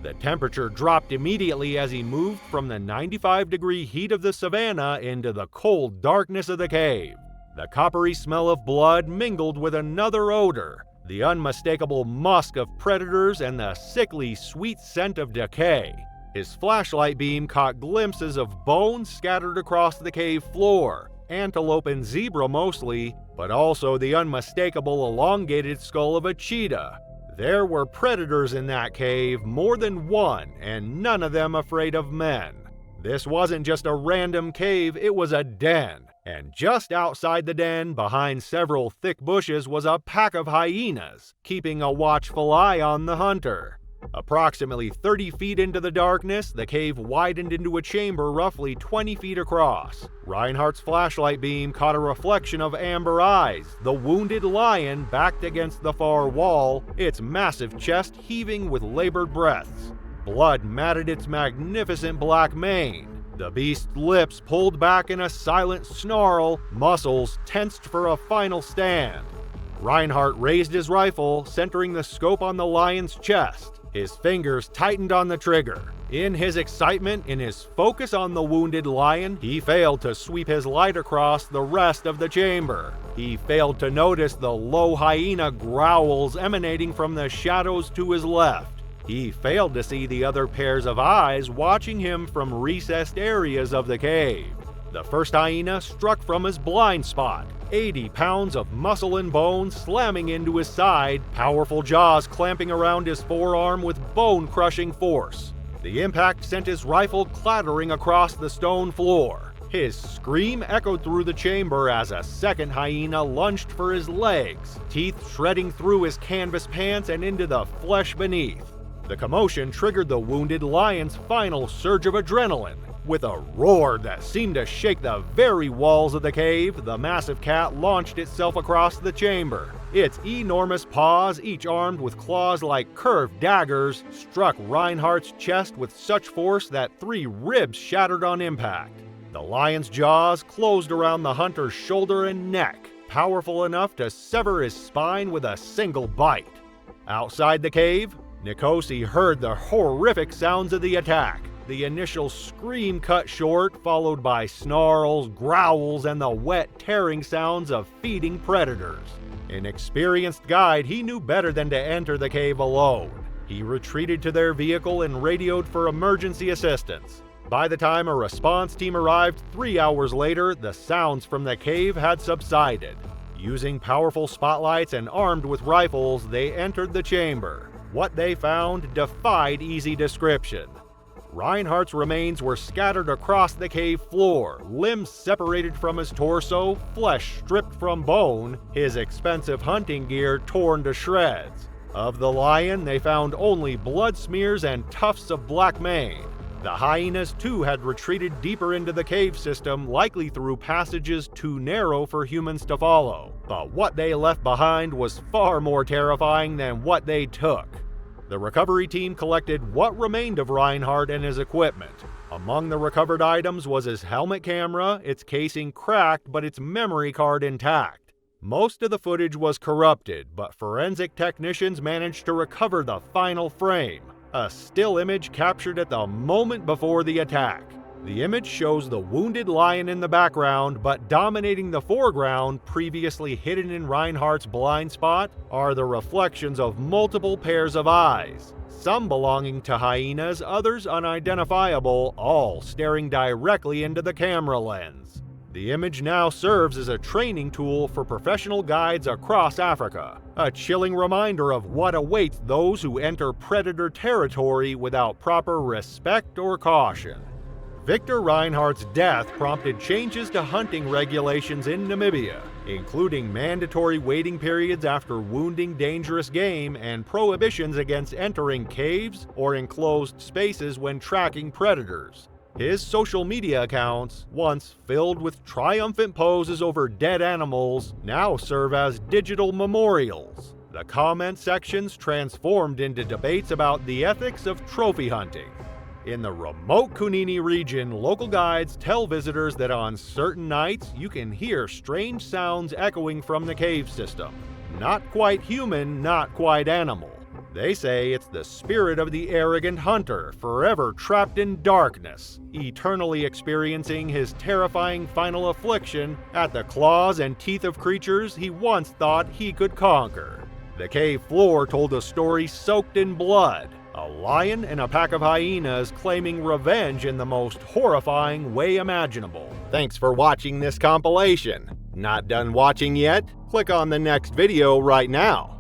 The temperature dropped immediately as he moved from the 95-degree heat of the savannah into the cold darkness of the cave. The coppery smell of blood mingled with another odor, the unmistakable musk of predators and the sickly sweet scent of decay. His flashlight beam caught glimpses of bones scattered across the cave floor, antelope and zebra mostly, but also the unmistakable elongated skull of a cheetah. There were predators in that cave, more than one, and none of them afraid of men. This wasn't just a random cave, it was a den. And just outside the den, behind several thick bushes, was a pack of hyenas, keeping a watchful eye on the hunter. Approximately 30 feet into the darkness, the cave widened into a chamber roughly 20 feet across. Reinhardt's flashlight beam caught a reflection of amber eyes, the wounded lion backed against the far wall, its massive chest heaving with labored breaths. Blood matted its magnificent black mane. The beast's lips pulled back in a silent snarl, muscles tensed for a final stand. Reinhardt raised his rifle, centering the scope on the lion's chest. His fingers tightened on the trigger. In his excitement, in his focus on the wounded lion, he failed to sweep his light across the rest of the chamber. He failed to notice the low hyena growls emanating from the shadows to his left. He failed to see the other pairs of eyes watching him from recessed areas of the cave. The first hyena struck from his blind spot, 80 pounds of muscle and bone slamming into his side, powerful jaws clamping around his forearm with bone-crushing force. The impact sent his rifle clattering across the stone floor. His scream echoed through the chamber as a second hyena lunged for his legs, teeth shredding through his canvas pants and into the flesh beneath. The commotion triggered the wounded lion's final surge of adrenaline. With a roar that seemed to shake the very walls of the cave, the massive cat launched itself across the chamber. Its enormous paws, each armed with claws like curved daggers, struck Reinhardt's chest with such force that 3 ribs shattered on impact. The lion's jaws closed around the hunter's shoulder and neck, powerful enough to sever his spine with a single bite. Outside the cave, Nikosi heard the horrific sounds of the attack. The initial scream cut short, followed by snarls, growls, and the wet, tearing sounds of feeding predators. An experienced guide, he knew better than to enter the cave alone. He retreated to their vehicle and radioed for emergency assistance. By the time a response team arrived 3 hours later, the sounds from the cave had subsided. Using powerful spotlights and armed with rifles, they entered the chamber. What they found defied easy description. Reinhardt's remains were scattered across the cave floor, limbs separated from his torso, flesh stripped from bone, his expensive hunting gear torn to shreds. Of the lion, they found only blood smears and tufts of black mane. The hyenas too had retreated deeper into the cave system, likely through passages too narrow for humans to follow. But what they left behind was far more terrifying than what they took. The recovery team collected what remained of Reinhardt and his equipment. Among the recovered items was his helmet camera, its casing cracked but its memory card intact. Most of the footage was corrupted, but forensic technicians managed to recover the final frame, a still image captured at the moment before the attack. The image shows the wounded lion in the background, but dominating the foreground, previously hidden in Reinhardt's blind spot, are the reflections of multiple pairs of eyes. Some belonging to hyenas, others unidentifiable, all staring directly into the camera lens. The image now serves as a training tool for professional guides across Africa, a chilling reminder of what awaits those who enter predator territory without proper respect or caution. Victor Reinhardt's death prompted changes to hunting regulations in Namibia, including mandatory waiting periods after wounding dangerous game and prohibitions against entering caves or enclosed spaces when tracking predators. His social media accounts, once filled with triumphant poses over dead animals, now serve as digital memorials. The comment sections transformed into debates about the ethics of trophy hunting. In the remote Kunini region, local guides tell visitors that on certain nights you can hear strange sounds echoing from the cave system. Not quite human, not quite animal. They say it's the spirit of the arrogant hunter, forever trapped in darkness, eternally experiencing his terrifying final affliction at the claws and teeth of creatures he once thought he could conquer. The cave floor told a story soaked in blood. A lion and a pack of hyenas claiming revenge in the most horrifying way imaginable. Thanks for watching this compilation. Not done watching yet? Click on the next video right now.